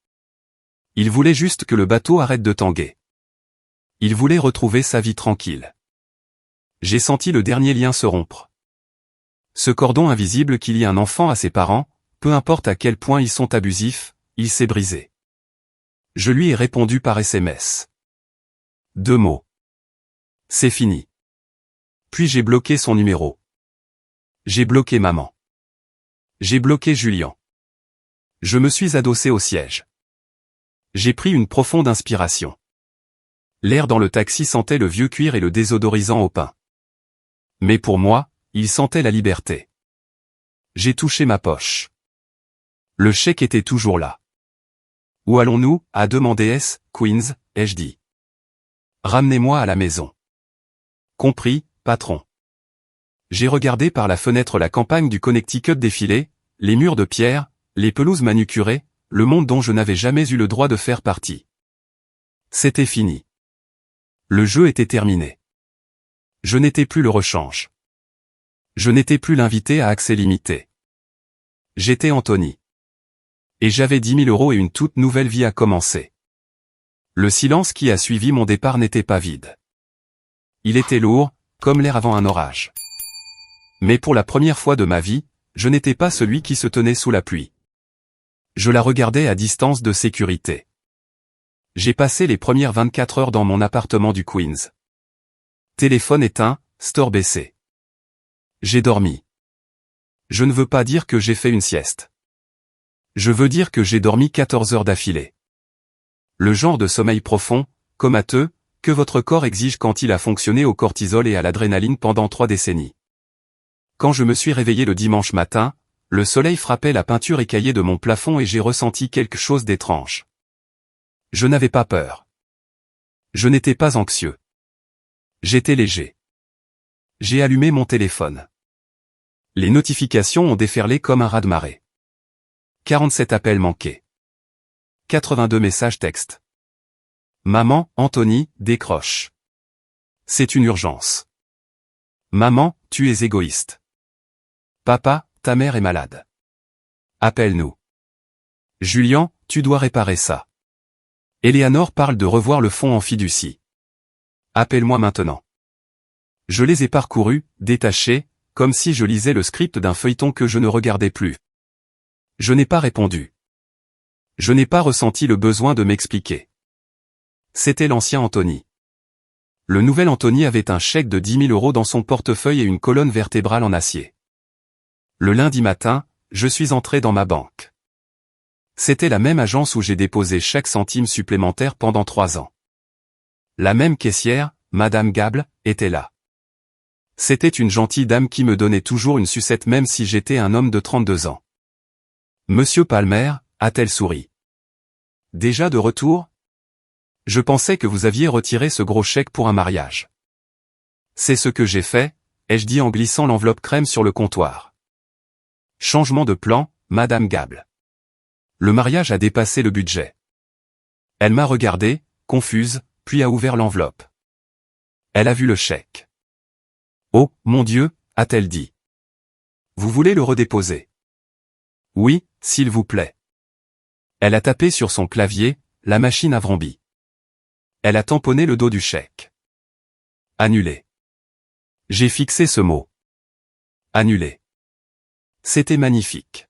Il voulait juste que le bateau arrête de tanguer. Il voulait retrouver sa vie tranquille. J'ai senti le dernier lien se rompre. Ce cordon invisible qui lie un enfant à ses parents, peu importe à quel point ils sont abusifs, il s'est brisé. Je lui ai répondu par SMS. 2 mots. C'est fini. Puis j'ai bloqué son numéro. J'ai bloqué maman. J'ai bloqué Julien. Je me suis adossé au siège. J'ai pris une profonde inspiration. L'air dans le taxi sentait le vieux cuir et le désodorisant au pain. Mais pour moi, il sentait la liberté. J'ai touché ma poche. Le chèque était toujours là. Où allons-nous, a demandé S. Queens, ai-je dit. Ramenez-moi à la maison. Compris, patron. J'ai regardé par la fenêtre la campagne du Connecticut défiler, les murs de pierre, les pelouses manucurées, le monde dont je n'avais jamais eu le droit de faire partie. C'était fini. Le jeu était terminé. Je n'étais plus le rechange. Je n'étais plus l'invité à accès limité. J'étais Anthony. Et j'avais 10 000 € et une toute nouvelle vie à commencer. Le silence qui a suivi mon départ n'était pas vide. Il était lourd, comme l'air avant un orage. Mais pour la première fois de ma vie, je n'étais pas celui qui se tenait sous la pluie. Je la regardais à distance de sécurité. J'ai passé les premières 24 heures dans mon appartement du Queens. Téléphone éteint, store baissé. J'ai dormi. Je ne veux pas dire que j'ai fait une sieste. Je veux dire que j'ai dormi 14 heures d'affilée. Le genre de sommeil profond, comateux, que votre corps exige quand il a fonctionné au cortisol et à l'adrénaline pendant 3 décennies. Quand je me suis réveillé le dimanche matin, le soleil frappait la peinture écaillée de mon plafond et j'ai ressenti quelque chose d'étrange. Je n'avais pas peur. Je n'étais pas anxieux. J'étais léger. J'ai allumé mon téléphone. Les notifications ont déferlé comme un raz-de-marée. 47 appels manqués. 82 messages textes. Maman, Anthony, décroche. C'est une urgence. Maman, tu es égoïste. Papa, ta mère est malade. Appelle-nous. Julien, tu dois réparer ça. Eleanor parle de revoir le fond en fiducie. Appelle-moi maintenant. Je les ai parcourus, détachés, comme si je lisais le script d'un feuilleton que je ne regardais plus. Je n'ai pas répondu. Je n'ai pas ressenti le besoin de m'expliquer. C'était l'ancien Anthony. Le nouvel Anthony avait un chèque de 10 000 € dans son portefeuille et une colonne vertébrale en acier. Le lundi matin, je suis entré dans ma banque. C'était la même agence où j'ai déposé chaque centime supplémentaire pendant 3 ans. La même caissière, Madame Gable, était là. C'était une gentille dame qui me donnait toujours une sucette même si j'étais un homme de 32 ans. Monsieur Palmer, a-t-elle souri. Déjà de retour? Je pensais que vous aviez retiré ce gros chèque pour un mariage. C'est ce que j'ai fait, ai-je dit en glissant l'enveloppe crème sur le comptoir. Changement de plan, Madame Gable. Le mariage a dépassé le budget. Elle m'a regardé, confuse, puis a ouvert l'enveloppe. Elle a vu le chèque. Oh, mon Dieu, a-t-elle dit. Vous voulez le redéposer? Oui, s'il vous plaît. Elle a tapé sur son clavier, la machine a vrombit. Elle a tamponné le dos du chèque. Annulé. J'ai fixé ce mot. Annulé. C'était magnifique.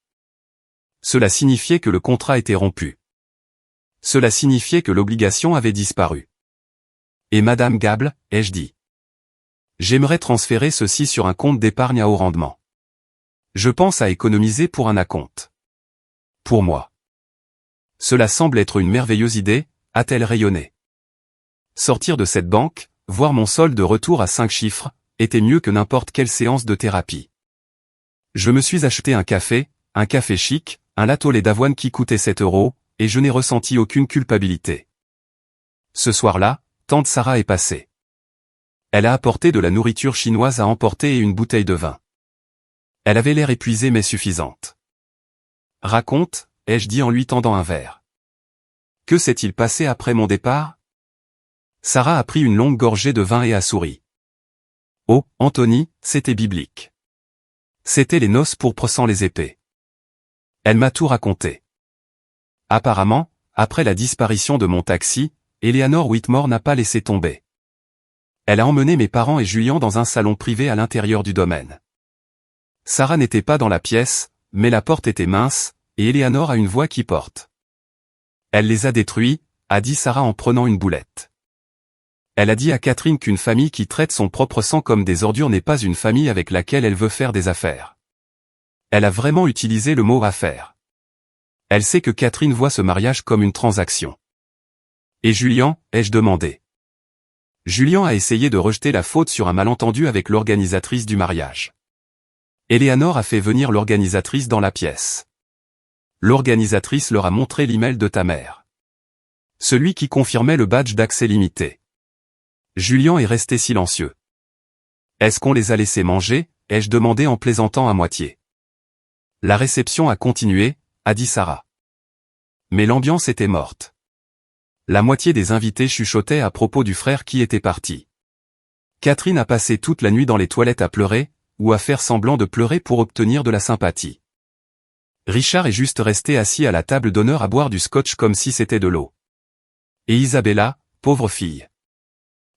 Cela signifiait que le contrat était rompu. Cela signifiait que l'obligation avait disparu. Et Madame Gable, ai-je dit. J'aimerais transférer ceci sur un compte d'épargne à haut rendement. Je pense à économiser pour un acompte. Pour moi. Cela semble être une merveilleuse idée, a-t-elle rayonné. Sortir de cette banque, voir mon solde de retour à 5 chiffres, était mieux que n'importe quelle séance de thérapie. Je me suis acheté un café chic, un latte au lait d'avoine qui coûtait 7 €, et je n'ai ressenti aucune culpabilité. Ce soir-là, tante Sarah est passée. Elle a apporté de la nourriture chinoise à emporter et une bouteille de vin. Elle avait l'air épuisée mais suffisante. Raconte, ai-je dit en lui tendant un verre. Que s'est-il passé après mon départ? Sarah a pris une longue gorgée de vin et a souri. Oh, Anthony, c'était biblique. C'était les noces pourpres sans les épées. Elle m'a tout raconté. Apparemment, après la disparition de mon taxi, Eleanor Whitmore n'a pas laissé tomber. Elle a emmené mes parents et Julien dans un salon privé à l'intérieur du domaine. Sarah n'était pas dans la pièce, mais la porte était mince, et Eleanor a une voix qui porte. Elle les a détruits, a dit Sarah en prenant une boulette. Elle a dit à Catherine qu'une famille qui traite son propre sang comme des ordures n'est pas une famille avec laquelle elle veut faire des affaires. Elle a vraiment utilisé le mot affaire. Elle sait que Catherine voit ce mariage comme une transaction. Et Julien, ai-je demandé. Julien a essayé de rejeter la faute sur un malentendu avec l'organisatrice du mariage. Eleanor a fait venir l'organisatrice dans la pièce. L'organisatrice leur a montré l'email de ta mère. Celui qui confirmait le badge d'accès limité. Julien est resté silencieux. Est-ce qu'on les a laissés manger, ai-je demandé en plaisantant à moitié. La réception a continué, a dit Sarah. Mais l'ambiance était morte. La moitié des invités chuchotaient à propos du frère qui était parti. Catherine a passé toute la nuit dans les toilettes à pleurer, ou à faire semblant de pleurer pour obtenir de la sympathie. Richard est juste resté assis à la table d'honneur à boire du scotch comme si c'était de l'eau. Et Isabella, pauvre fille.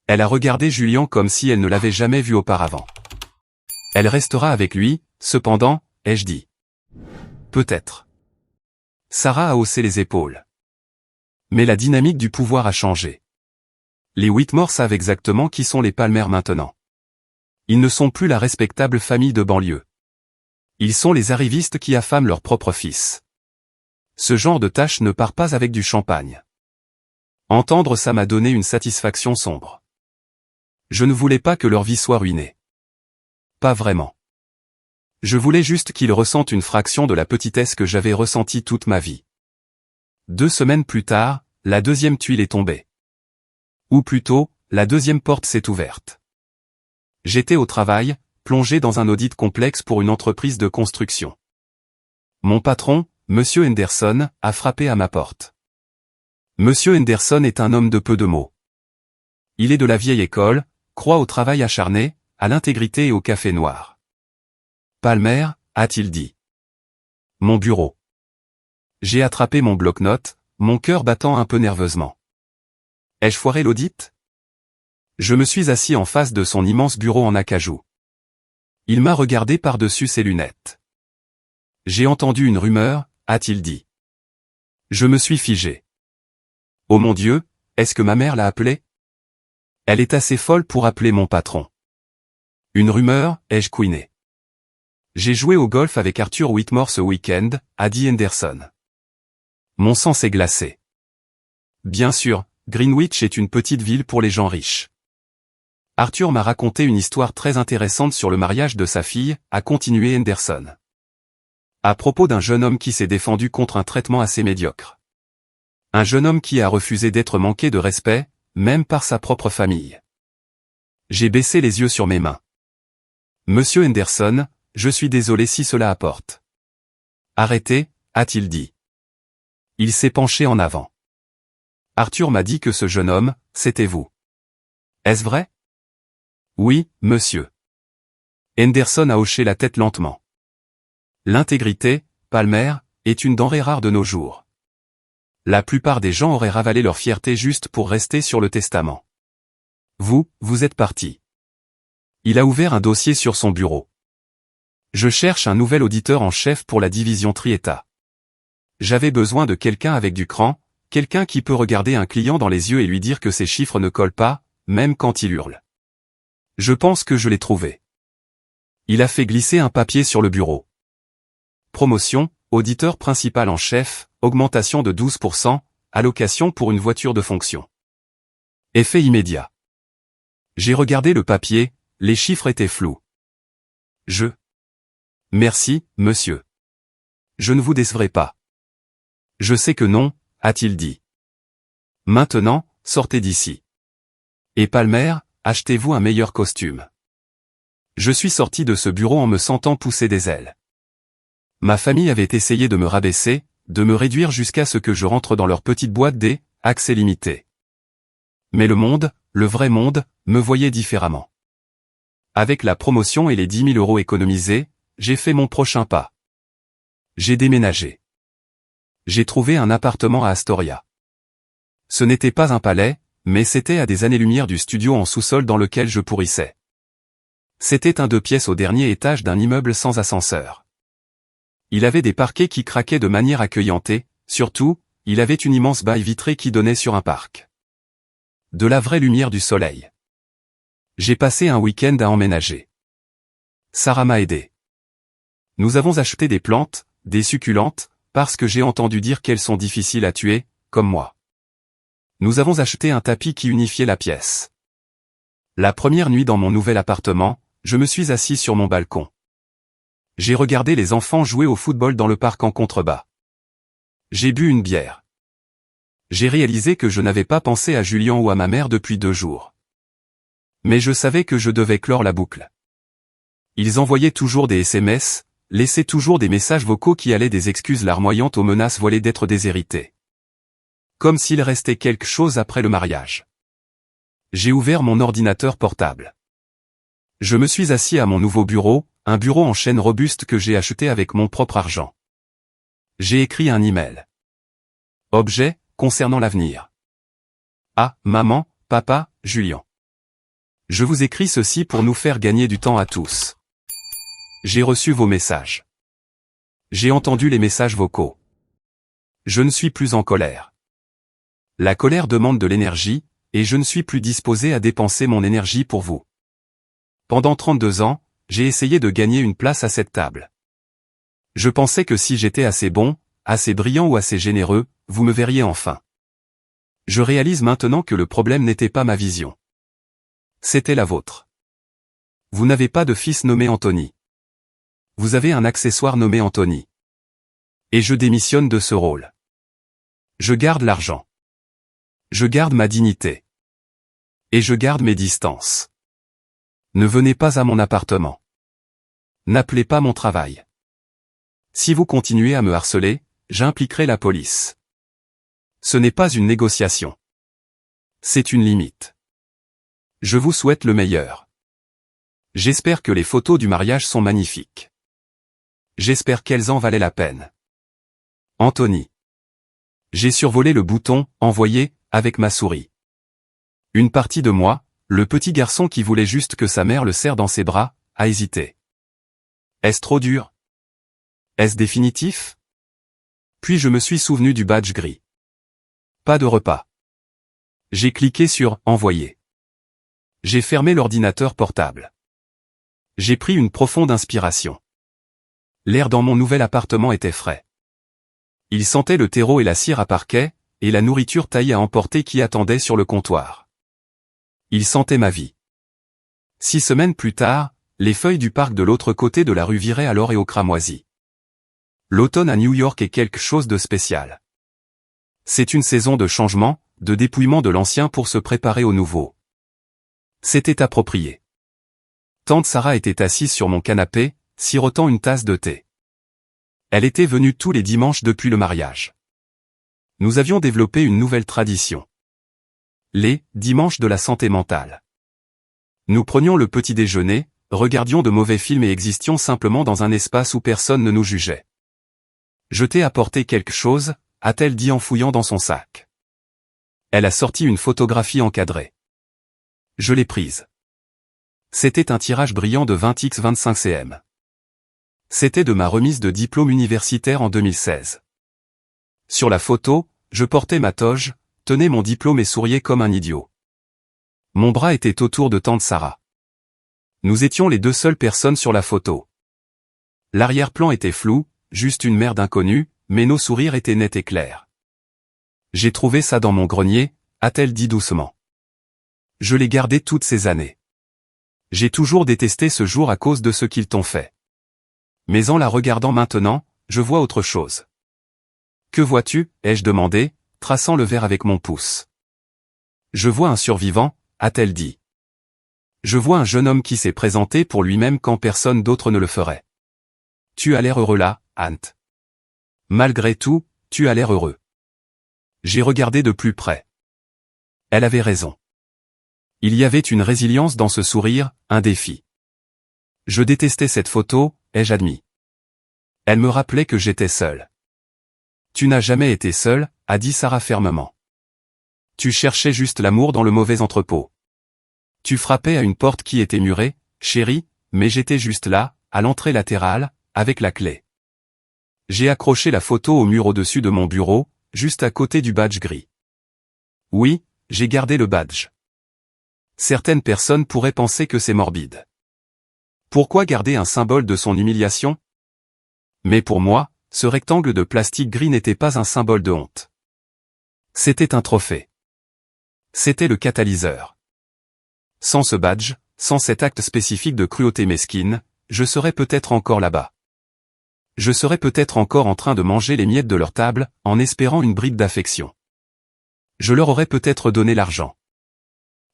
Elle a regardé Julian comme si elle ne l'avait jamais vu auparavant. Elle restera avec lui, cependant, ai-je dit. Peut-être. Sarah a haussé les épaules. Mais la dynamique du pouvoir a changé. Les Whitmore savent exactement qui sont les Palmer maintenant. Ils ne sont plus la respectable famille de banlieue. Ils sont les arrivistes qui affament leur propre fils. Ce genre de tâche ne part pas avec du champagne. Entendre ça m'a donné une satisfaction sombre. Je ne voulais pas que leur vie soit ruinée. Pas vraiment. Je voulais juste qu'ils ressentent une fraction de la petitesse que j'avais ressentie toute ma vie. 2 semaines plus tard, la deuxième tuile est tombée. Ou plutôt, la deuxième porte s'est ouverte. J'étais au travail, plongé dans un audit complexe pour une entreprise de construction. Mon patron, Monsieur Henderson, a frappé à ma porte. Monsieur Henderson est un homme de peu de mots. Il est de la vieille école, croit au travail acharné, à l'intégrité et au café noir. Palmer, a-t-il dit. Mon bureau. J'ai attrapé mon bloc-notes, mon cœur battant un peu nerveusement. Ai-je foiré l'audit? Je me suis assis en face de son immense bureau en acajou. Il m'a regardé par-dessus ses lunettes. J'ai entendu une rumeur, a-t-il dit. Je me suis figé. Oh mon Dieu, est-ce que ma mère l'a appelé? Elle est assez folle pour appeler mon patron. Une rumeur, ai-je couiné. J'ai joué au golf avec Arthur Whitmore ce week-end, a dit Henderson. Mon sang s'est glacé. Bien sûr, Greenwich est une petite ville pour les gens riches. Arthur m'a raconté une histoire très intéressante sur le mariage de sa fille, a continué Henderson. À propos d'un jeune homme qui s'est défendu contre un traitement assez médiocre. Un jeune homme qui a refusé d'être manqué de respect, même par sa propre famille. J'ai baissé les yeux sur mes mains. Monsieur Henderson, je suis désolé si cela apporte. Arrêtez, a-t-il dit. Il s'est penché en avant. Arthur m'a dit que ce jeune homme, c'était vous. Est-ce vrai? Oui, monsieur. Henderson a hoché la tête lentement. L'intégrité, Palmer, est une denrée rare de nos jours. La plupart des gens auraient ravalé leur fierté juste pour rester sur le testament. Vous êtes parti. Il a ouvert un dossier sur son bureau. Je cherche un nouvel auditeur en chef pour la division Trietta. J'avais besoin de quelqu'un avec du cran, quelqu'un qui peut regarder un client dans les yeux et lui dire que ses chiffres ne collent pas, même quand il hurle. Je pense que je l'ai trouvé. Il a fait glisser un papier sur le bureau. Promotion, auditeur principal en chef, augmentation de 12%, allocation pour une voiture de fonction. Effet immédiat. J'ai regardé le papier, les chiffres étaient flous. Merci, monsieur. Je ne vous décevrai pas. Je sais que non, a-t-il dit. Maintenant, sortez d'ici. Et Palmer, achetez-vous un meilleur costume. Je suis sorti de ce bureau en me sentant pousser des ailes. Ma famille avait essayé de me rabaisser, de me réduire jusqu'à ce que je rentre dans leur petite boîte des accès limités. Mais le monde, le vrai monde, me voyait différemment. Avec la promotion et les 10 000 € économisés, j'ai fait mon prochain pas. J'ai déménagé. J'ai trouvé un appartement à Astoria. Ce n'était pas un palais, mais c'était à des années-lumière du studio en sous-sol dans lequel je pourrissais. C'était un 2 pièces au dernier étage d'un immeuble sans ascenseur. Il avait des parquets qui craquaient de manière accueillante et, surtout, il avait une immense baie vitrée qui donnait sur un parc. De la vraie lumière du soleil. J'ai passé un week-end à emménager. Sarah m'a aidé. Nous avons acheté des plantes, des succulentes, parce que j'ai entendu dire qu'elles sont difficiles à tuer, comme moi. Nous avons acheté un tapis qui unifiait la pièce. La première nuit dans mon nouvel appartement, je me suis assis sur mon balcon. J'ai regardé les enfants jouer au football dans le parc en contrebas. J'ai bu une bière. J'ai réalisé que je n'avais pas pensé à Julian ou à ma mère depuis 2 jours. Mais je savais que je devais clore la boucle. Ils envoyaient toujours des SMS, laissaient toujours des messages vocaux qui allaient des excuses larmoyantes aux menaces voilées d'être déshérités. Comme s'il restait quelque chose après le mariage. J'ai ouvert mon ordinateur portable. Je me suis assis à mon nouveau bureau, un bureau en chêne robuste que j'ai acheté avec mon propre argent. J'ai écrit un email. Objet, concernant l'avenir. Ah, maman, papa, Julien. Je vous écris ceci pour nous faire gagner du temps à tous. J'ai reçu vos messages. J'ai entendu les messages vocaux. Je ne suis plus en colère. La colère demande de l'énergie, et je ne suis plus disposé à dépenser mon énergie pour vous. Pendant 32 ans, j'ai essayé de gagner une place à cette table. Je pensais que si j'étais assez bon, assez brillant ou assez généreux, vous me verriez enfin. Je réalise maintenant que le problème n'était pas ma vision. C'était la vôtre. Vous n'avez pas de fils nommé Anthony. Vous avez un accessoire nommé Anthony. Et je démissionne de ce rôle. Je garde l'argent. Je garde ma dignité. Et je garde mes distances. Ne venez pas à mon appartement. N'appelez pas mon travail. Si vous continuez à me harceler, j'impliquerai la police. Ce n'est pas une négociation. C'est une limite. Je vous souhaite le meilleur. J'espère que les photos du mariage sont magnifiques. J'espère qu'elles en valaient la peine. Anthony. J'ai survolé le bouton « Envoyer » avec ma souris. Une partie de moi, le petit garçon qui voulait juste que sa mère le serre dans ses bras, a hésité. Est-ce trop dur? Est-ce définitif? Puis je me suis souvenu du badge gris. Pas de repas. J'ai cliqué sur « Envoyer ». J'ai fermé l'ordinateur portable. J'ai pris une profonde inspiration. L'air dans mon nouvel appartement était frais. Il sentait le terreau et la cire à parquet, et la nourriture taillée à emporter qui attendait sur le comptoir. Il sentait ma vie. 6 semaines plus tard, les feuilles du parc de l'autre côté de la rue viraient alors et au cramoisi. L'automne à New York est quelque chose de spécial. C'est une saison de changement, de dépouillement de l'ancien pour se préparer au nouveau. C'était approprié. Tante Sarah était assise sur mon canapé, sirotant une tasse de thé. Elle était venue tous les dimanches depuis le mariage. Nous avions développé une nouvelle tradition. Les dimanches de la santé mentale. Nous prenions le petit déjeuner, regardions de mauvais films et existions simplement dans un espace où personne ne nous jugeait. Je t'ai apporté quelque chose, a-t-elle dit en fouillant dans son sac. Elle a sorti une photographie encadrée. Je l'ai prise. C'était un tirage brillant de 20x25 cm. C'était de ma remise de diplôme universitaire en 2016. Sur la photo, je portais ma toge, tenais mon diplôme et souriais comme un idiot. Mon bras était autour de tante Sarah. Nous étions les deux seules personnes sur la photo. L'arrière-plan était flou, juste une mer d'inconnus, mais nos sourires étaient nets et clairs. J'ai trouvé ça dans mon grenier, a-t-elle dit doucement. Je l'ai gardé toutes ces années. J'ai toujours détesté ce jour à cause de ce qu'ils t'ont fait. Mais en la regardant maintenant, je vois autre chose. Que vois-tu, ai-je demandé, traçant le verre avec mon pouce. Je vois un survivant, a-t-elle dit. Je vois un jeune homme qui s'est présenté pour lui-même quand personne d'autre ne le ferait. Tu as l'air heureux là, Ant. Malgré tout, tu as l'air heureux. J'ai regardé de plus près. Elle avait raison. Il y avait une résilience dans ce sourire, un défi. Je détestais cette photo, ai-je admis. Elle me rappelait que j'étais seul. Tu n'as jamais été seul, a dit Sarah fermement. Tu cherchais juste l'amour dans le mauvais entrepôt. Tu frappais à une porte qui était murée, chérie, mais j'étais juste là, à l'entrée latérale, avec la clé. J'ai accroché la photo au mur au-dessus de mon bureau, juste à côté du badge gris. Oui, j'ai gardé le badge. Certaines personnes pourraient penser que c'est morbide. Pourquoi garder un symbole de son humiliation? Mais pour moi, ce rectangle de plastique gris n'était pas un symbole de honte. C'était un trophée. C'était le catalyseur. Sans ce badge, sans cet acte spécifique de cruauté mesquine, je serais peut-être encore là-bas. Je serais peut-être encore en train de manger les miettes de leur table, en espérant une bribe d'affection. Je leur aurais peut-être donné l'argent.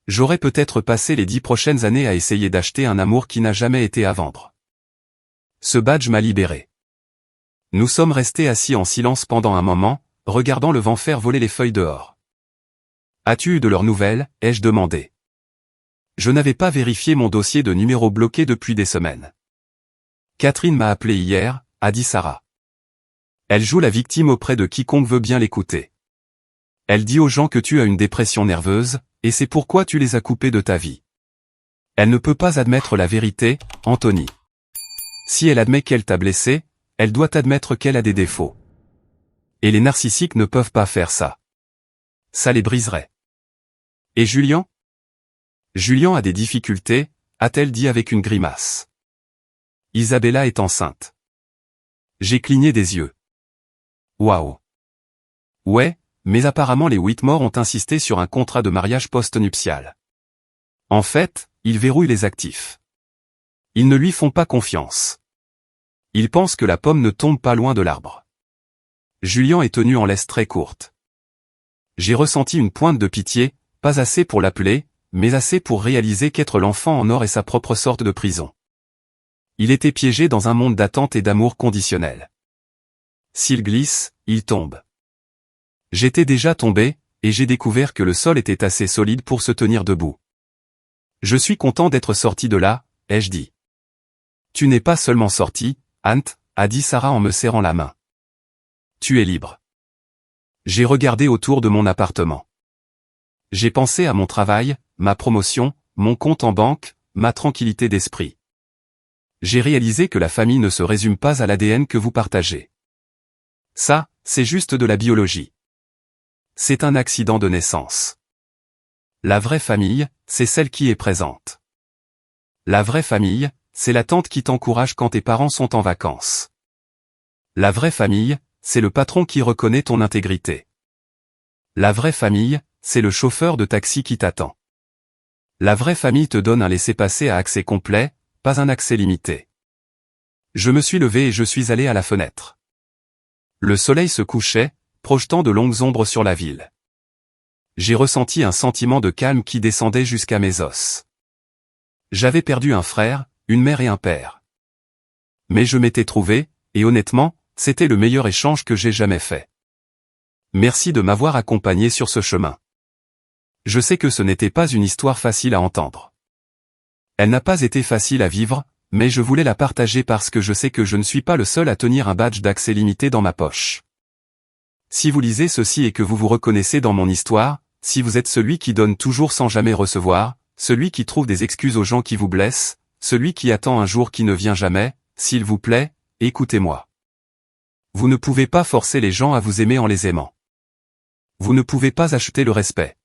J'aurais peut-être passé les 10 prochaines années à essayer d'acheter un amour qui n'a jamais été à vendre. Ce badge m'a libéré. Nous sommes restés assis en silence pendant un moment, regardant le vent faire voler les feuilles dehors. As-tu eu de leurs nouvelles, ai-je demandé. Je n'avais pas vérifié mon dossier de numéro bloqué depuis des semaines. Catherine m'a appelé hier, a dit Sarah. Elle joue la victime auprès de quiconque veut bien l'écouter. Elle dit aux gens que tu as une dépression nerveuse, et c'est pourquoi tu les as coupés de ta vie. Elle ne peut pas admettre la vérité, Anthony. Si elle admet qu'elle t'a blessé, elle doit admettre qu'elle a des défauts. Et les narcissiques ne peuvent pas faire ça. Ça les briserait. Et Julian? Julian a des difficultés, a-t-elle dit avec une grimace. Isabella est enceinte. J'ai cligné des yeux. Waouh. Ouais, mais apparemment les Whitmore ont insisté sur un contrat de mariage post-nuptial. En fait, ils verrouillent les actifs. Ils ne lui font pas confiance. Ils pensent que la pomme ne tombe pas loin de l'arbre. Julian est tenu en laisse très courte. J'ai ressenti une pointe de pitié, pas assez pour l'appeler, mais assez pour réaliser qu'être l'enfant en or est sa propre sorte de prison. Il était piégé dans un monde d'attente et d'amour conditionnel. S'il glisse, il tombe. J'étais déjà tombé, et j'ai découvert que le sol était assez solide pour se tenir debout. Je suis content d'être sorti de là, ai-je dit. Tu n'es pas seulement sorti, Ant, a dit Sarah en me serrant la main. Tu es libre. J'ai regardé autour de mon appartement. J'ai pensé à mon travail, ma promotion, mon compte en banque, ma tranquillité d'esprit. J'ai réalisé que la famille ne se résume pas à l'ADN que vous partagez. Ça, c'est juste de la biologie. C'est un accident de naissance. La vraie famille, c'est celle qui est présente. La vraie famille, c'est la tante qui t'encourage quand tes parents sont en vacances. La vraie famille, c'est le patron qui reconnaît ton intégrité. La vraie famille, c'est le chauffeur de taxi qui t'attend. La vraie famille te donne un laissez-passer à accès complet, pas un accès limité. Je me suis levé et je suis allé à la fenêtre. Le soleil se couchait, projetant de longues ombres sur la ville. J'ai ressenti un sentiment de calme qui descendait jusqu'à mes os. J'avais perdu un frère, une mère et un père. Mais je m'étais trouvé, et honnêtement, c'était le meilleur échange que j'ai jamais fait. Merci de m'avoir accompagné sur ce chemin. Je sais que ce n'était pas une histoire facile à entendre. Elle n'a pas été facile à vivre, mais je voulais la partager parce que je sais que je ne suis pas le seul à tenir un badge d'accès limité dans ma poche. Si vous lisez ceci et que vous vous reconnaissez dans mon histoire, si vous êtes celui qui donne toujours sans jamais recevoir, celui qui trouve des excuses aux gens qui vous blessent, celui qui attend un jour qui ne vient jamais, s'il vous plaît, écoutez-moi. Vous ne pouvez pas forcer les gens à vous aimer en les aimant. Vous ne pouvez pas acheter le respect.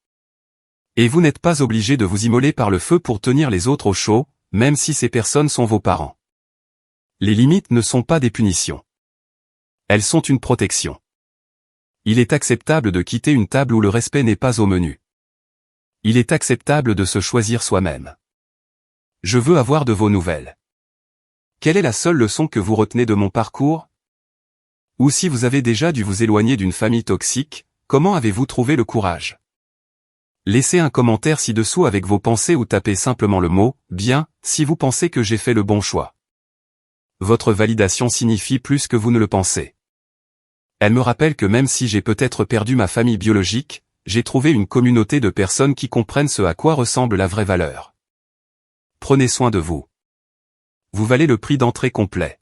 Et vous n'êtes pas obligé de vous immoler par le feu pour tenir les autres au chaud, même si ces personnes sont vos parents. Les limites ne sont pas des punitions. Elles sont une protection. Il est acceptable de quitter une table où le respect n'est pas au menu. Il est acceptable de se choisir soi-même. Je veux avoir de vos nouvelles. Quelle est la seule leçon que vous retenez de mon parcours? Ou si vous avez déjà dû vous éloigner d'une famille toxique, comment avez-vous trouvé le courage? Laissez un commentaire ci-dessous avec vos pensées ou tapez simplement le mot « bien » si vous pensez que j'ai fait le bon choix. Votre validation signifie plus que vous ne le pensez. Elle me rappelle que même si j'ai peut-être perdu ma famille biologique, j'ai trouvé une communauté de personnes qui comprennent ce à quoi ressemble la vraie valeur. Prenez soin de vous. Vous valez le prix d'entrée complet.